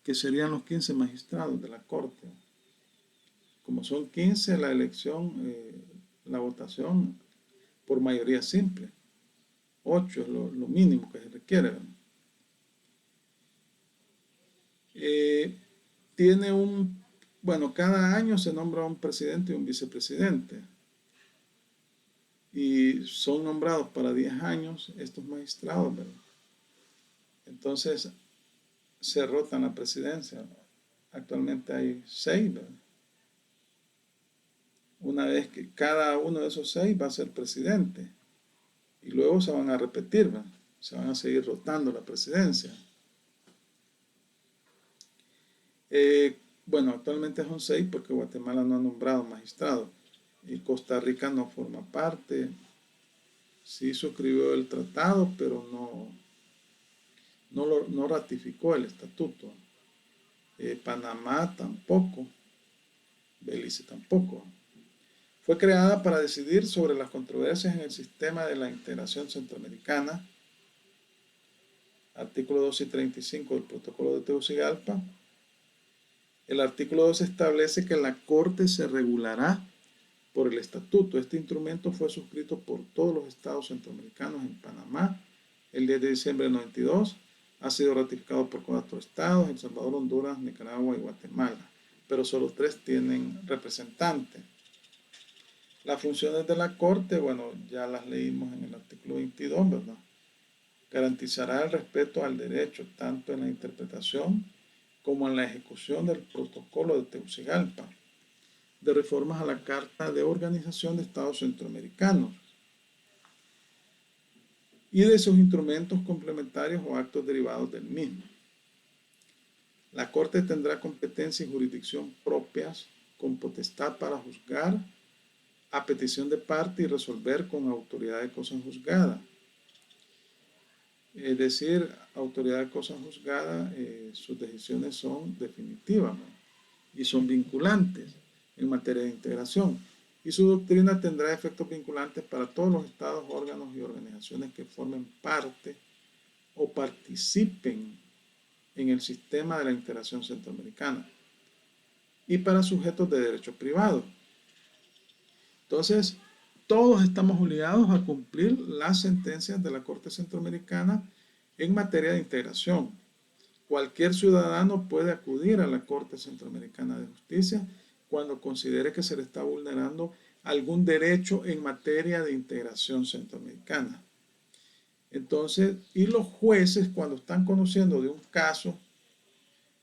que serían los 15 magistrados de la Corte. Como son 15, la elección, la votación por mayoría simple. 8 es lo mínimo que se requiere. Cada año se nombra un presidente y un vicepresidente. Y son nombrados para 10 años estos magistrados, ¿verdad? Entonces se rotan la presidencia. Actualmente hay 6, ¿verdad? Una vez que cada uno de esos 6 va a ser presidente. Y luego se van a repetir, ¿verdad? Se van a seguir rotando la presidencia. Actualmente son 6 porque Guatemala no ha nombrado magistrados. Y Costa Rica no forma parte. Sí suscribió el tratado, pero no ratificó el estatuto. Panamá tampoco. Belice tampoco. Fue creada para decidir sobre las controversias en el sistema de la integración centroamericana. Artículo 2 y 35 del protocolo de Tegucigalpa. El artículo 2 establece que la Corte se regulará por el estatuto. Este instrumento fue suscrito por todos los estados centroamericanos en Panamá el 10 de diciembre del 92. Ha sido ratificado por 4 estados: El Salvador, Honduras, Nicaragua y Guatemala. Pero solo 3 tienen representantes. Las funciones de la Corte, ya las leímos en el artículo 22, ¿verdad? Garantizará el respeto al derecho, tanto en la interpretación como en la ejecución del protocolo de Tegucigalpa, de reformas a la Carta de Organización de Estados Centroamericanos y de sus instrumentos complementarios o actos derivados del mismo. La Corte tendrá competencia y jurisdicción propias con potestad para juzgar a petición de parte y resolver con autoridad de cosa juzgada. Es decir, autoridad de cosa juzgada, sus decisiones son definitivas, ¿no? Y son vinculantes en materia de integración. Y su doctrina tendrá efectos vinculantes para todos los estados, órganos y organizaciones que formen parte o participen en el sistema de la integración centroamericana y para sujetos de derecho privado. Entonces, todos estamos obligados a cumplir las sentencias de la Corte Centroamericana en materia de integración. Cualquier ciudadano puede acudir a la Corte Centroamericana de Justicia cuando considere que se le está vulnerando algún derecho en materia de integración centroamericana. Entonces, y los jueces, cuando están conociendo de un caso,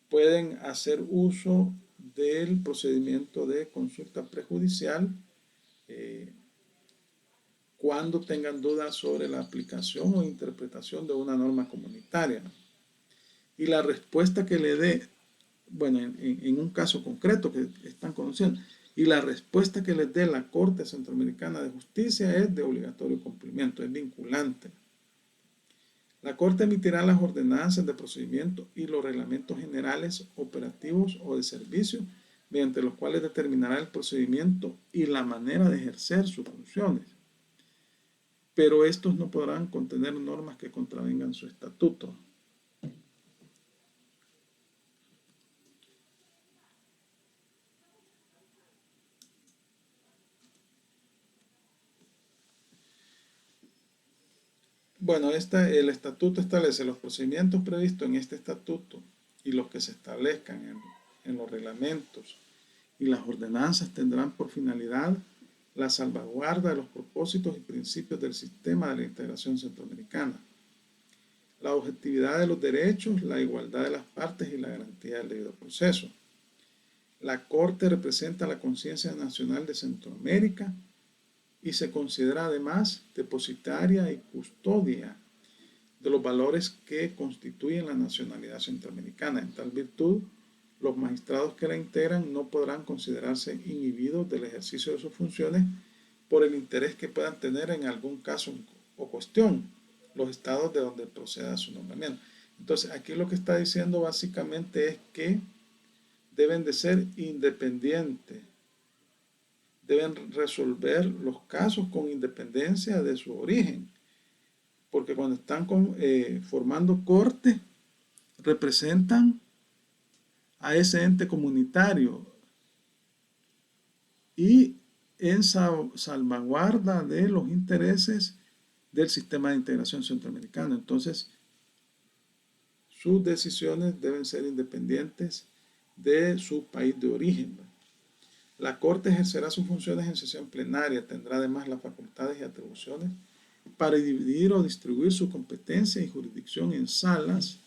pueden hacer uso del procedimiento de consulta prejudicial cuando tengan dudas sobre la aplicación o interpretación de una norma comunitaria. Y la respuesta que le dé, bueno, en un caso concreto que están conociendo, y la respuesta que les dé la Corte Centroamericana de Justicia es de obligatorio cumplimiento, es vinculante. La Corte emitirá las ordenanzas de procedimiento y los reglamentos generales, operativos o de servicio, mediante los cuales determinará el procedimiento y la manera de ejercer sus funciones. Pero estos no podrán contener normas que contravengan su estatuto. Bueno, el estatuto establece los procedimientos previstos en este estatuto y los que se establezcan en los reglamentos y las ordenanzas tendrán por finalidad la salvaguarda de los propósitos y principios del sistema de la integración centroamericana, la objetividad de los derechos, la igualdad de las partes y la garantía del debido proceso. La Corte representa la conciencia nacional de Centroamérica y se considera además depositaria y custodia de los valores que constituyen la nacionalidad centroamericana. En tal virtud, los magistrados que la integran no podrán considerarse inhibidos del ejercicio de sus funciones por el interés que puedan tener en algún caso o cuestión los estados de donde proceda su nombramiento. Entonces, aquí lo que está diciendo básicamente es que deben de ser independientes, deben resolver los casos con independencia de su origen, porque cuando están formando corte, representan a ese ente comunitario y en salvaguarda de los intereses del sistema de integración centroamericano. Entonces, sus decisiones deben ser independientes de su país de origen. La Corte ejercerá sus funciones en sesión plenaria, tendrá además las facultades y atribuciones para dividir o distribuir su competencia y jurisdicción en salas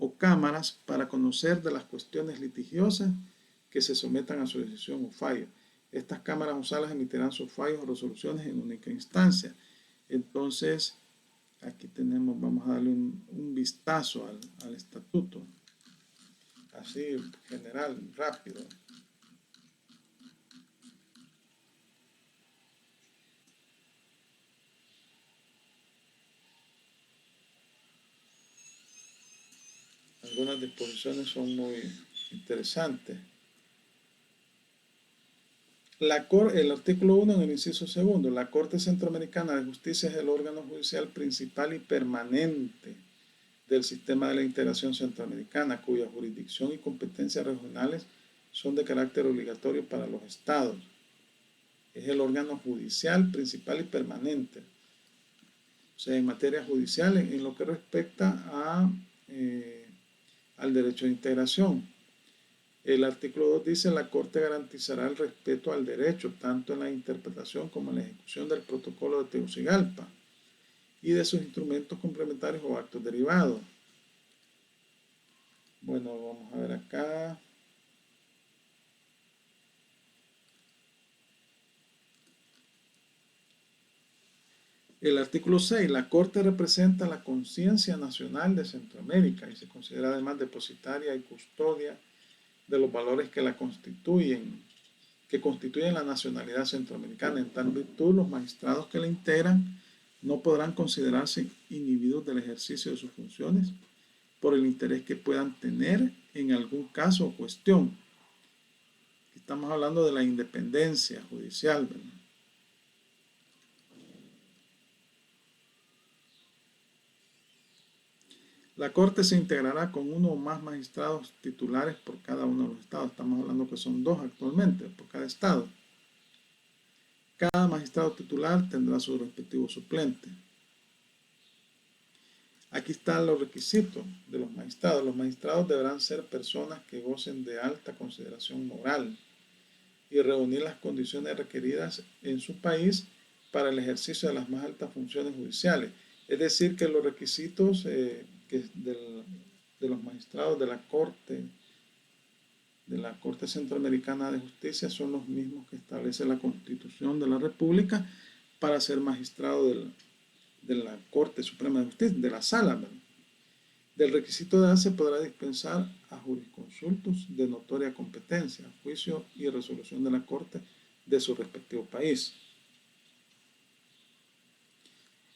o cámaras para conocer de las cuestiones litigiosas que se sometan a su decisión o fallo. Estas cámaras o salas emitirán sus fallos o resoluciones en única instancia. Entonces, aquí tenemos, vamos a darle un vistazo al estatuto, así general, rápido. Algunas disposiciones son muy interesantes. El artículo 1 en el inciso segundo, la Corte Centroamericana de Justicia es el órgano judicial principal y permanente del sistema de la integración centroamericana, cuya jurisdicción y competencias regionales son de carácter obligatorio para los estados. Es el órgano judicial principal y permanente. O sea, en materia judicial, en lo que respecta al derecho de integración. El artículo 2 dice, la Corte garantizará el respeto al derecho, tanto en la interpretación como en la ejecución del protocolo de Tegucigalpa y de sus instrumentos complementarios o actos derivados. Bueno, vamos a ver acá. El artículo 6. La Corte representa la conciencia nacional de Centroamérica y se considera además depositaria y custodia de los valores que constituyen la nacionalidad centroamericana. En tal virtud, los magistrados que la integran no podrán considerarse inhibidos del ejercicio de sus funciones por el interés que puedan tener en algún caso o cuestión. Estamos hablando de la independencia judicial, ¿verdad? La Corte se integrará con uno o más magistrados titulares por cada uno de los estados. Estamos hablando que son 2 actualmente por cada estado. Cada magistrado titular tendrá su respectivo suplente. Aquí están los requisitos de los magistrados. Los magistrados deberán ser personas que gocen de alta consideración moral y reunir las condiciones requeridas en su país para el ejercicio de las más altas funciones judiciales. Es decir, que los requisitos de los magistrados de la Corte Centroamericana de Justicia son los mismos que establece la Constitución de la República para ser magistrado de la Corte Suprema de Justicia, de la Sala, ¿verdad? Del requisito de edad se podrá dispensar a jurisconsultos de notoria competencia, juicio y resolución de la Corte de su respectivo país.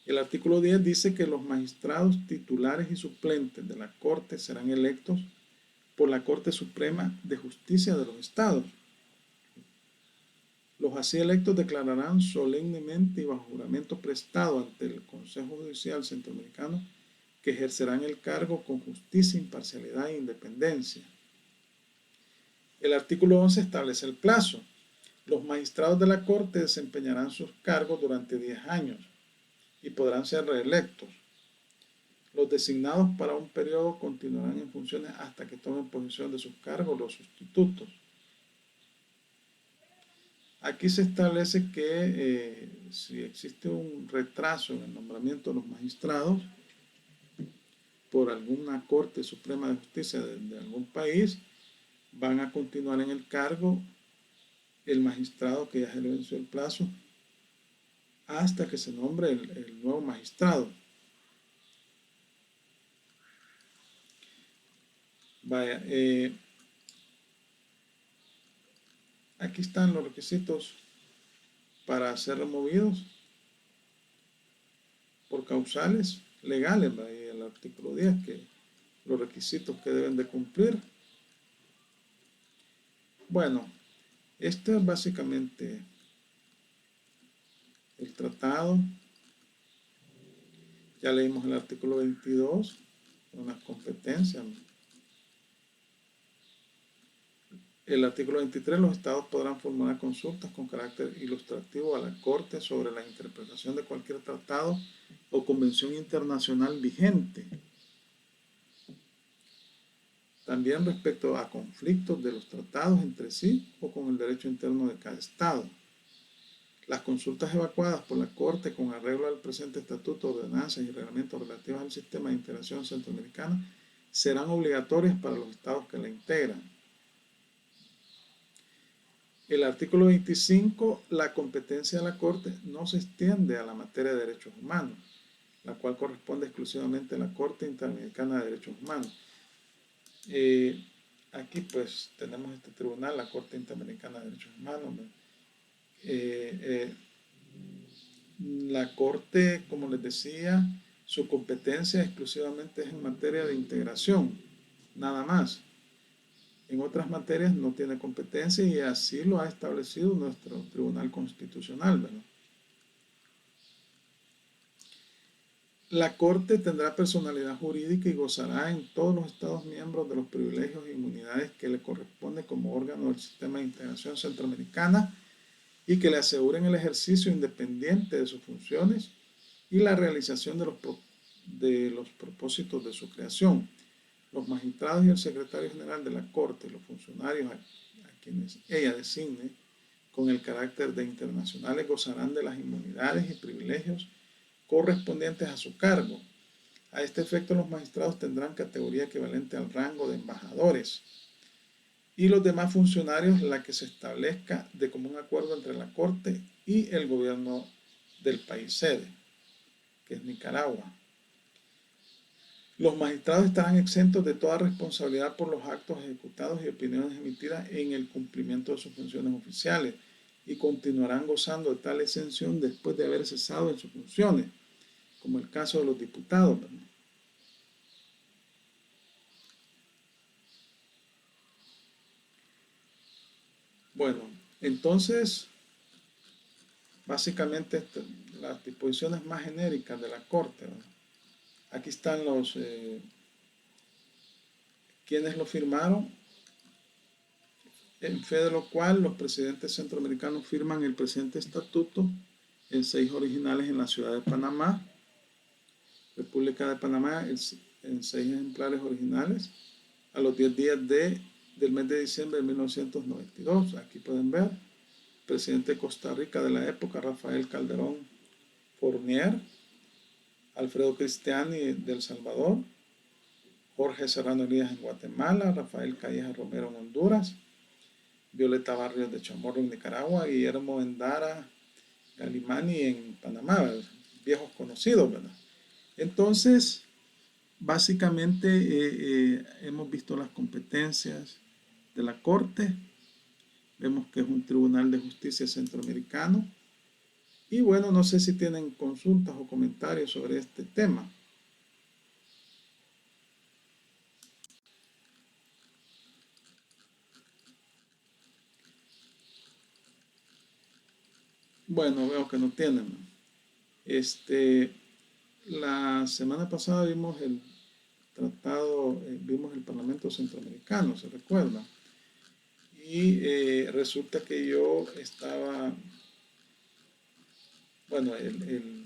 El artículo 10 dice que los magistrados titulares y suplentes de la Corte serán electos por la Corte Suprema de Justicia de los Estados. Los así electos declararán solemnemente y bajo juramento prestado ante el Consejo Judicial Centroamericano que ejercerán el cargo con justicia, imparcialidad e independencia. El artículo 11 establece el plazo. Los magistrados de la Corte desempeñarán sus cargos durante 10 años y podrán ser reelectos. Los designados para un periodo continuarán en funciones hasta que tomen posesión de sus cargos los sustitutos. Aquí se establece que si existe un retraso en el nombramiento de los magistrados por alguna Corte Suprema de Justicia de algún país, van a continuar en el cargo el magistrado que ya se le venció el plazo hasta que se nombre el nuevo magistrado. Vaya, aquí están los requisitos para ser removidos por causales legales, ¿va? Y el artículo 10, que los requisitos que deben de cumplir. Bueno, este es básicamente el tratado. Ya leímos el artículo 22, unas competencias. El artículo 23, los estados podrán formular consultas con carácter ilustrativo a la Corte sobre la interpretación de cualquier tratado o convención internacional vigente. También respecto a conflictos de los tratados entre sí o con el derecho interno de cada estado. Las consultas evacuadas por la Corte con arreglo al presente estatuto, ordenanzas y reglamentos relativos al sistema de integración centroamericana serán obligatorias para los estados que la integran. El artículo 25, la competencia de la Corte no se extiende a la materia de derechos humanos, la cual corresponde exclusivamente a la Corte Interamericana de Derechos Humanos. Aquí pues tenemos este tribunal, la Corte Interamericana de Derechos Humanos. La Corte, como les decía, su competencia exclusivamente es en materia de integración, nada más. En otras materias no tiene competencia y así lo ha establecido nuestro Tribunal Constitucional, ¿verdad? La Corte tendrá personalidad jurídica y gozará en todos los Estados miembros de los privilegios e inmunidades que le corresponde como órgano del sistema de integración centroamericana y que le aseguren el ejercicio independiente de sus funciones y la realización de los propósitos de su creación. Los magistrados y el secretario general de la Corte, los funcionarios a quienes ella designe con el carácter de internacionales gozarán de las inmunidades y privilegios correspondientes a su cargo. A este efecto, los magistrados tendrán categoría equivalente al rango de embajadores y los demás funcionarios la que se establezca de común acuerdo entre la Corte y el gobierno del país sede. que es Nicaragua. Los magistrados estarán exentos de toda responsabilidad por los actos ejecutados y opiniones emitidas en el cumplimiento de sus funciones oficiales y continuarán gozando de tal exención después de haber cesado en sus funciones, como el caso de los diputados, ¿verdad? Bueno, entonces, básicamente las disposiciones más genéricas de la Corte, ¿verdad? Aquí están los quienes lo firmaron, en fe de lo cual los presidentes centroamericanos firman el presente estatuto en 6 originales en la ciudad de Panamá, República de Panamá, en 6 ejemplares originales, a los 10 días del mes de diciembre de 1992. Aquí pueden ver, presidente de Costa Rica de la época, Rafael Calderón Fournier, Alfredo Cristiani de El Salvador, Jorge Serrano Elías en Guatemala, Rafael Calleja Romero en Honduras, Violeta Barrios de Chamorro en Nicaragua, Guillermo Endara Galimani en Panamá, ¿verdad? Viejos conocidos, ¿verdad? Entonces, básicamente hemos visto las competencias de la Corte, vemos que es un tribunal de justicia centroamericano, y bueno, no sé si tienen consultas o comentarios sobre este tema. Bueno, veo que no tienen. La semana pasada vimos el tratado, vimos el Parlamento Centroamericano, ¿se recuerda? Y resulta que yo estaba, bueno, el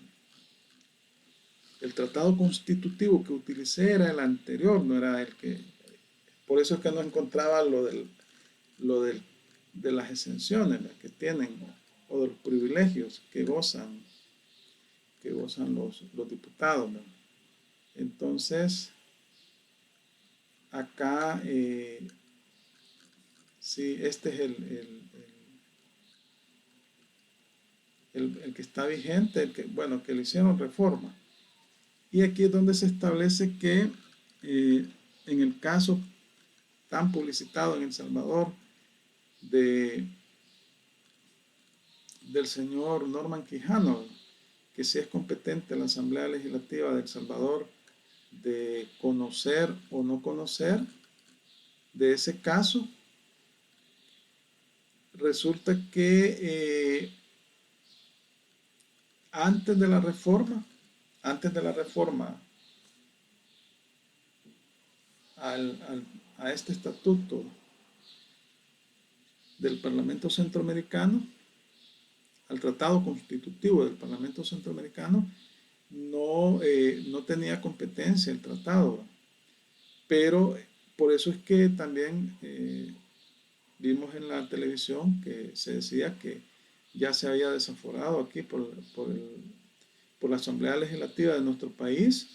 tratado constitutivo que utilicé era el anterior, no era el que, por eso es que no encontraba de las exenciones que tienen o de los privilegios que gozan los diputados, ¿no? Entonces, acá, sí, este es el que está vigente, bueno, que le hicieron reforma. Y aquí es donde se establece que en el caso tan publicitado en El Salvador del señor Norman Quijano, que sí es competente la Asamblea Legislativa de El Salvador de conocer o no conocer de ese caso, resulta que antes de la reforma a este estatuto del Parlamento Centroamericano, al Tratado Constitutivo del Parlamento Centroamericano, no tenía competencia el tratado, pero por eso es que también vimos en la televisión que se decía que ya se había desaforado aquí por la Asamblea Legislativa de nuestro país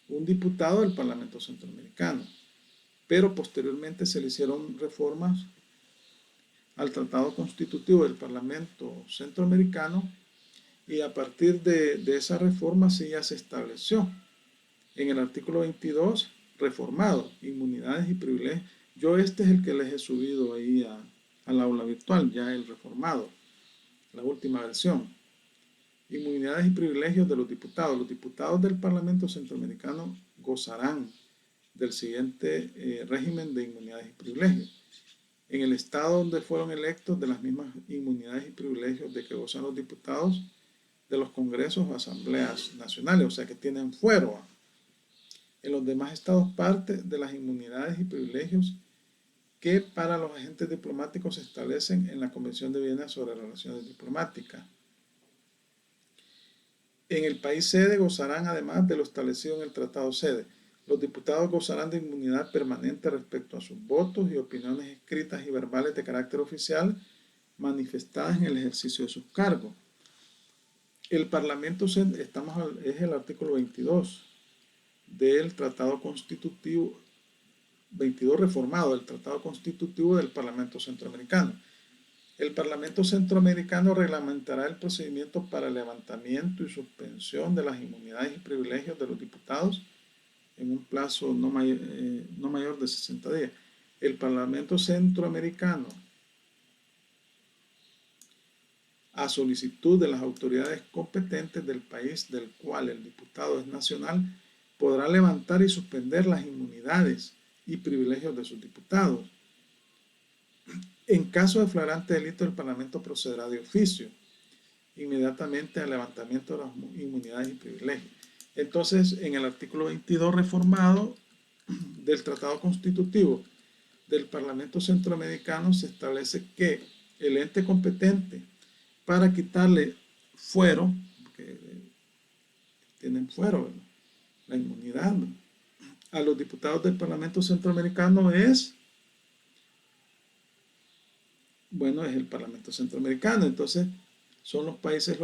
un diputado del Parlamento Centroamericano, pero posteriormente se le hicieron reformas al Tratado Constitutivo del Parlamento Centroamericano y a partir de esa reforma sí ya se estableció en el artículo 22 reformado, inmunidades y privilegios. Yo este es el que les he subido ahí al aula virtual, ya el reformado, la última versión. Inmunidades y privilegios de los diputados. Los diputados del Parlamento Centroamericano gozarán del siguiente régimen de inmunidades y privilegios. En el estado donde fueron electos, de las mismas inmunidades y privilegios de que gozan los diputados de los congresos o asambleas nacionales, o sea que tienen fuero. En los demás estados parte de las inmunidades y privilegios que para los agentes diplomáticos se establecen en la Convención de Viena sobre Relaciones Diplomáticas. En el país sede gozarán además de lo establecido en el tratado sede. Los diputados gozarán de inmunidad permanente respecto a sus votos y opiniones escritas y verbales de carácter oficial manifestadas en el ejercicio de sus cargos. El Parlamento es el artículo 22 del Tratado, 22 reformado del Tratado Constitutivo del Parlamento Centroamericano. El Parlamento Centroamericano reglamentará el procedimiento para el levantamiento y suspensión de las inmunidades y privilegios de los diputados en un plazo no mayor de 60 días. El Parlamento Centroamericano, a solicitud de las autoridades competentes del país del cual el diputado es nacional, podrá levantar y suspender las inmunidades y privilegios de sus diputados. En caso de flagrante delito, el Parlamento procederá de oficio inmediatamente al levantamiento de las inmunidades y privilegios. Entonces, en el artículo 22 reformado del Tratado Constitutivo del Parlamento Centroamericano se establece que el ente competente para quitarle fuero, porque tienen fuero, ¿verdad?, la inmunidad, ¿no?, a los diputados del Parlamento Centroamericano es el Parlamento Centroamericano. Entonces, son los países,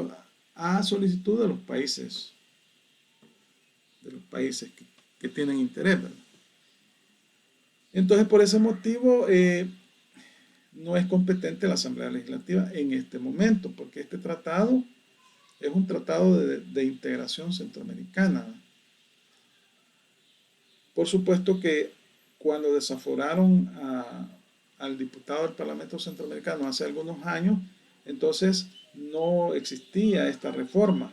a solicitud de los países que tienen interés, ¿verdad? Entonces, por ese motivo, no es competente la Asamblea Legislativa en este momento, porque este tratado es un tratado de integración centroamericana. Por supuesto que cuando desaforaron al diputado del Parlamento Centroamericano hace algunos años, entonces no existía esta reforma,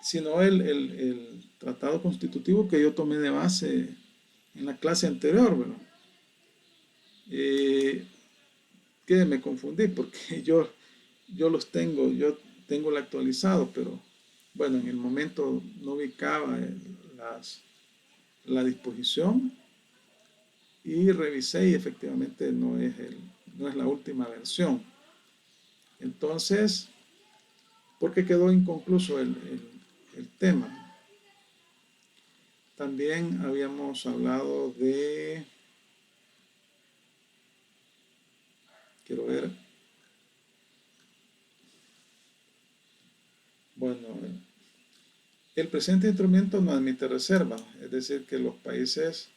sino el tratado constitutivo que yo tomé de base en la clase anterior, ¿verdad? Que me confundí porque yo tengo el actualizado, pero bueno, en el momento no ubicaba la disposición y revisé y efectivamente no es la última versión. Entonces, porque quedó inconcluso el tema. También habíamos hablado de, quiero ver, bueno, el presente instrumento no admite reserva, es decir, que los países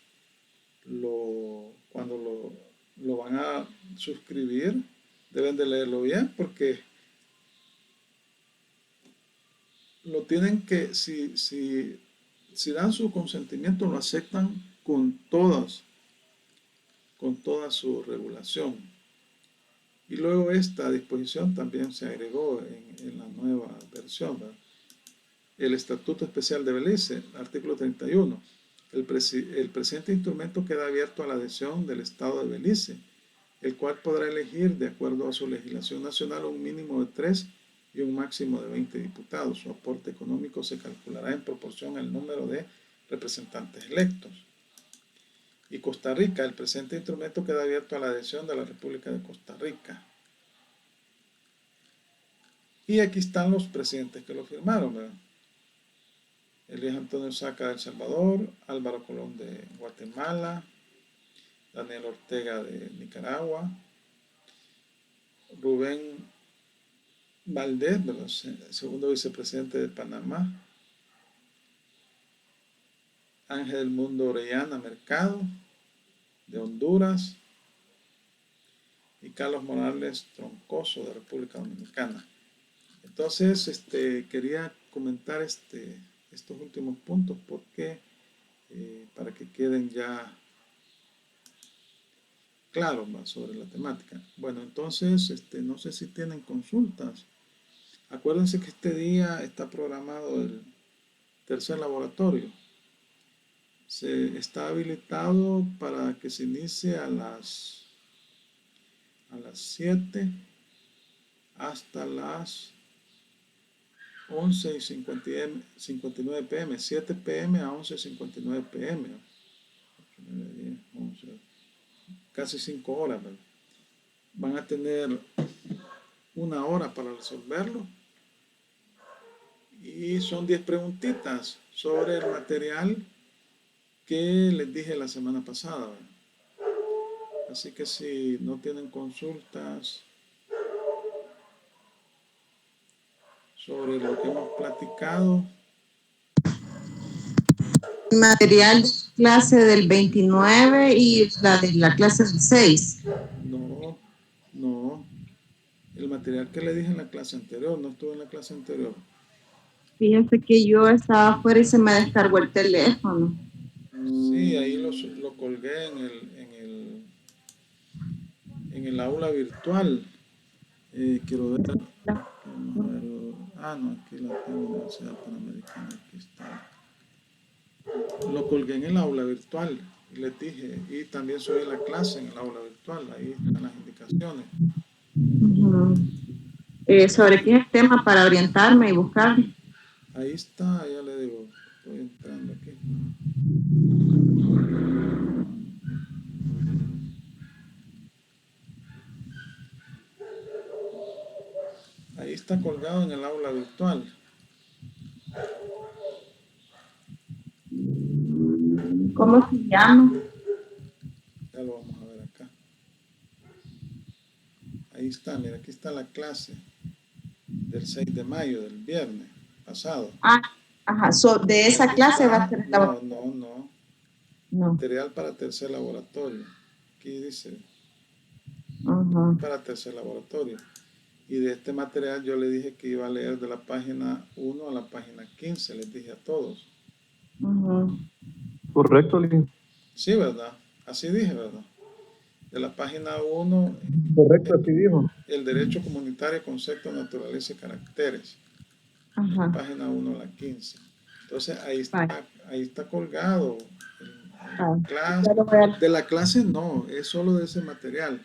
cuando lo van a suscribir deben de leerlo bien, porque lo tienen que, si dan su consentimiento, lo aceptan con toda su regulación. Y luego esta disposición también se agregó en la nueva versión, ¿verdad? El Estatuto Especial de Belice, artículo 31. El presente instrumento queda abierto a la adhesión del Estado de Belice, el cual podrá elegir, de acuerdo a su legislación nacional, un mínimo de 3 y un máximo de 20 diputados. Su aporte económico se calculará en proporción al número de representantes electos. Y Costa Rica, el presente instrumento queda abierto a la adhesión de la República de Costa Rica. Y aquí están los presidentes que lo firmaron, ¿verdad? Elías Antonio Saca de El Salvador, Álvaro Colón de Guatemala, Daniel Ortega de Nicaragua, Rubén Valdés, ¿verdad?, segundo vicepresidente de Panamá, Ángel del Mundo Orellana Mercado de Honduras y Carlos Morales Troncoso de República Dominicana. Entonces, quería comentar estos últimos puntos porque para que queden ya claros sobre la temática. Bueno, entonces, no sé si tienen consultas. Acuérdense que este día está programado el tercer laboratorio. Se está habilitado para que se inicie a las 7 hasta las 11:59 pm, 7 pm a 11:59 pm, 9, 10, 11, casi 5 horas, ¿verdad? Van a tener 1 hora para resolverlo y son 10 preguntitas sobre el material que les dije la semana pasada, ¿verdad? Así que si no tienen consultas sobre lo que hemos platicado. Material de clase del 29 y la de la clase del 6. No, El material que le dije en la clase anterior, no estuvo en la clase anterior. Fíjese que yo estaba afuera y se me descargó el teléfono. Sí, ahí lo colgué en el aula virtual. Quiero ver. Vamos a ver. Ah, no, aquí la tengo, Universidad Panamericana. Aquí está. Lo colgué en el aula virtual. Y les dije, y también subí la clase en el aula virtual. Ahí están las indicaciones. Ujú. ¿Sobre qué es el tema para orientarme y buscar? Ahí está, ya le digo. Estoy entrando aquí. Ahí está colgado en el aula virtual. ¿Cómo se llama? Ya lo vamos a ver acá. Ahí está, mira, aquí está la clase del 6 de mayo, del viernes pasado. Ah, ajá, de esa Aquí clase está. va a ser No. No. Material para tercer laboratorio. Aquí dice, Ajá. para tercer laboratorio. Y de este material yo le dije que iba a leer de la página 1 a la página 15, les dije a todos. Ajá. Correcto, Lin. Sí, ¿verdad? Así dije, ¿verdad? De la página 1, Correcto, así dijo. el derecho comunitario, conceptos, naturaleza y caracteres. Ajá. Página 1 a la 15. Entonces ahí Vale. está colgado. Vale. Clase, Ya lo voy a- de la clase no, es solo de ese material.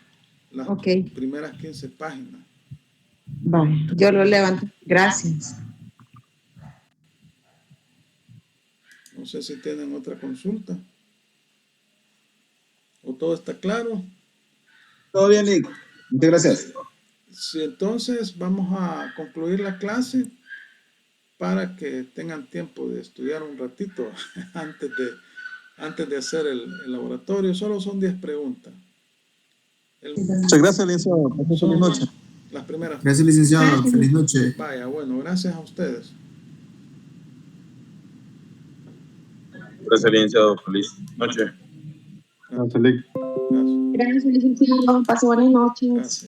Las Ok. primeras 15 páginas. Vale, yo lo levanto. Gracias. No sé si tienen otra consulta. ¿O todo está claro? Todo bien, Nick. Muchas gracias. Sí, entonces vamos a concluir la clase para que tengan tiempo de estudiar un ratito antes de hacer el laboratorio. Solo son 10 preguntas. Muchas gracias, licenciado. Feliz Son noche. las primeras. Gracias, licenciado. Feliz noche. Vaya, bueno, gracias a ustedes. Gracias, licenciado. Feliz noche. Gracias, Lin. Gracias. Gracias, licenciado. Paso buenas noches. Gracias.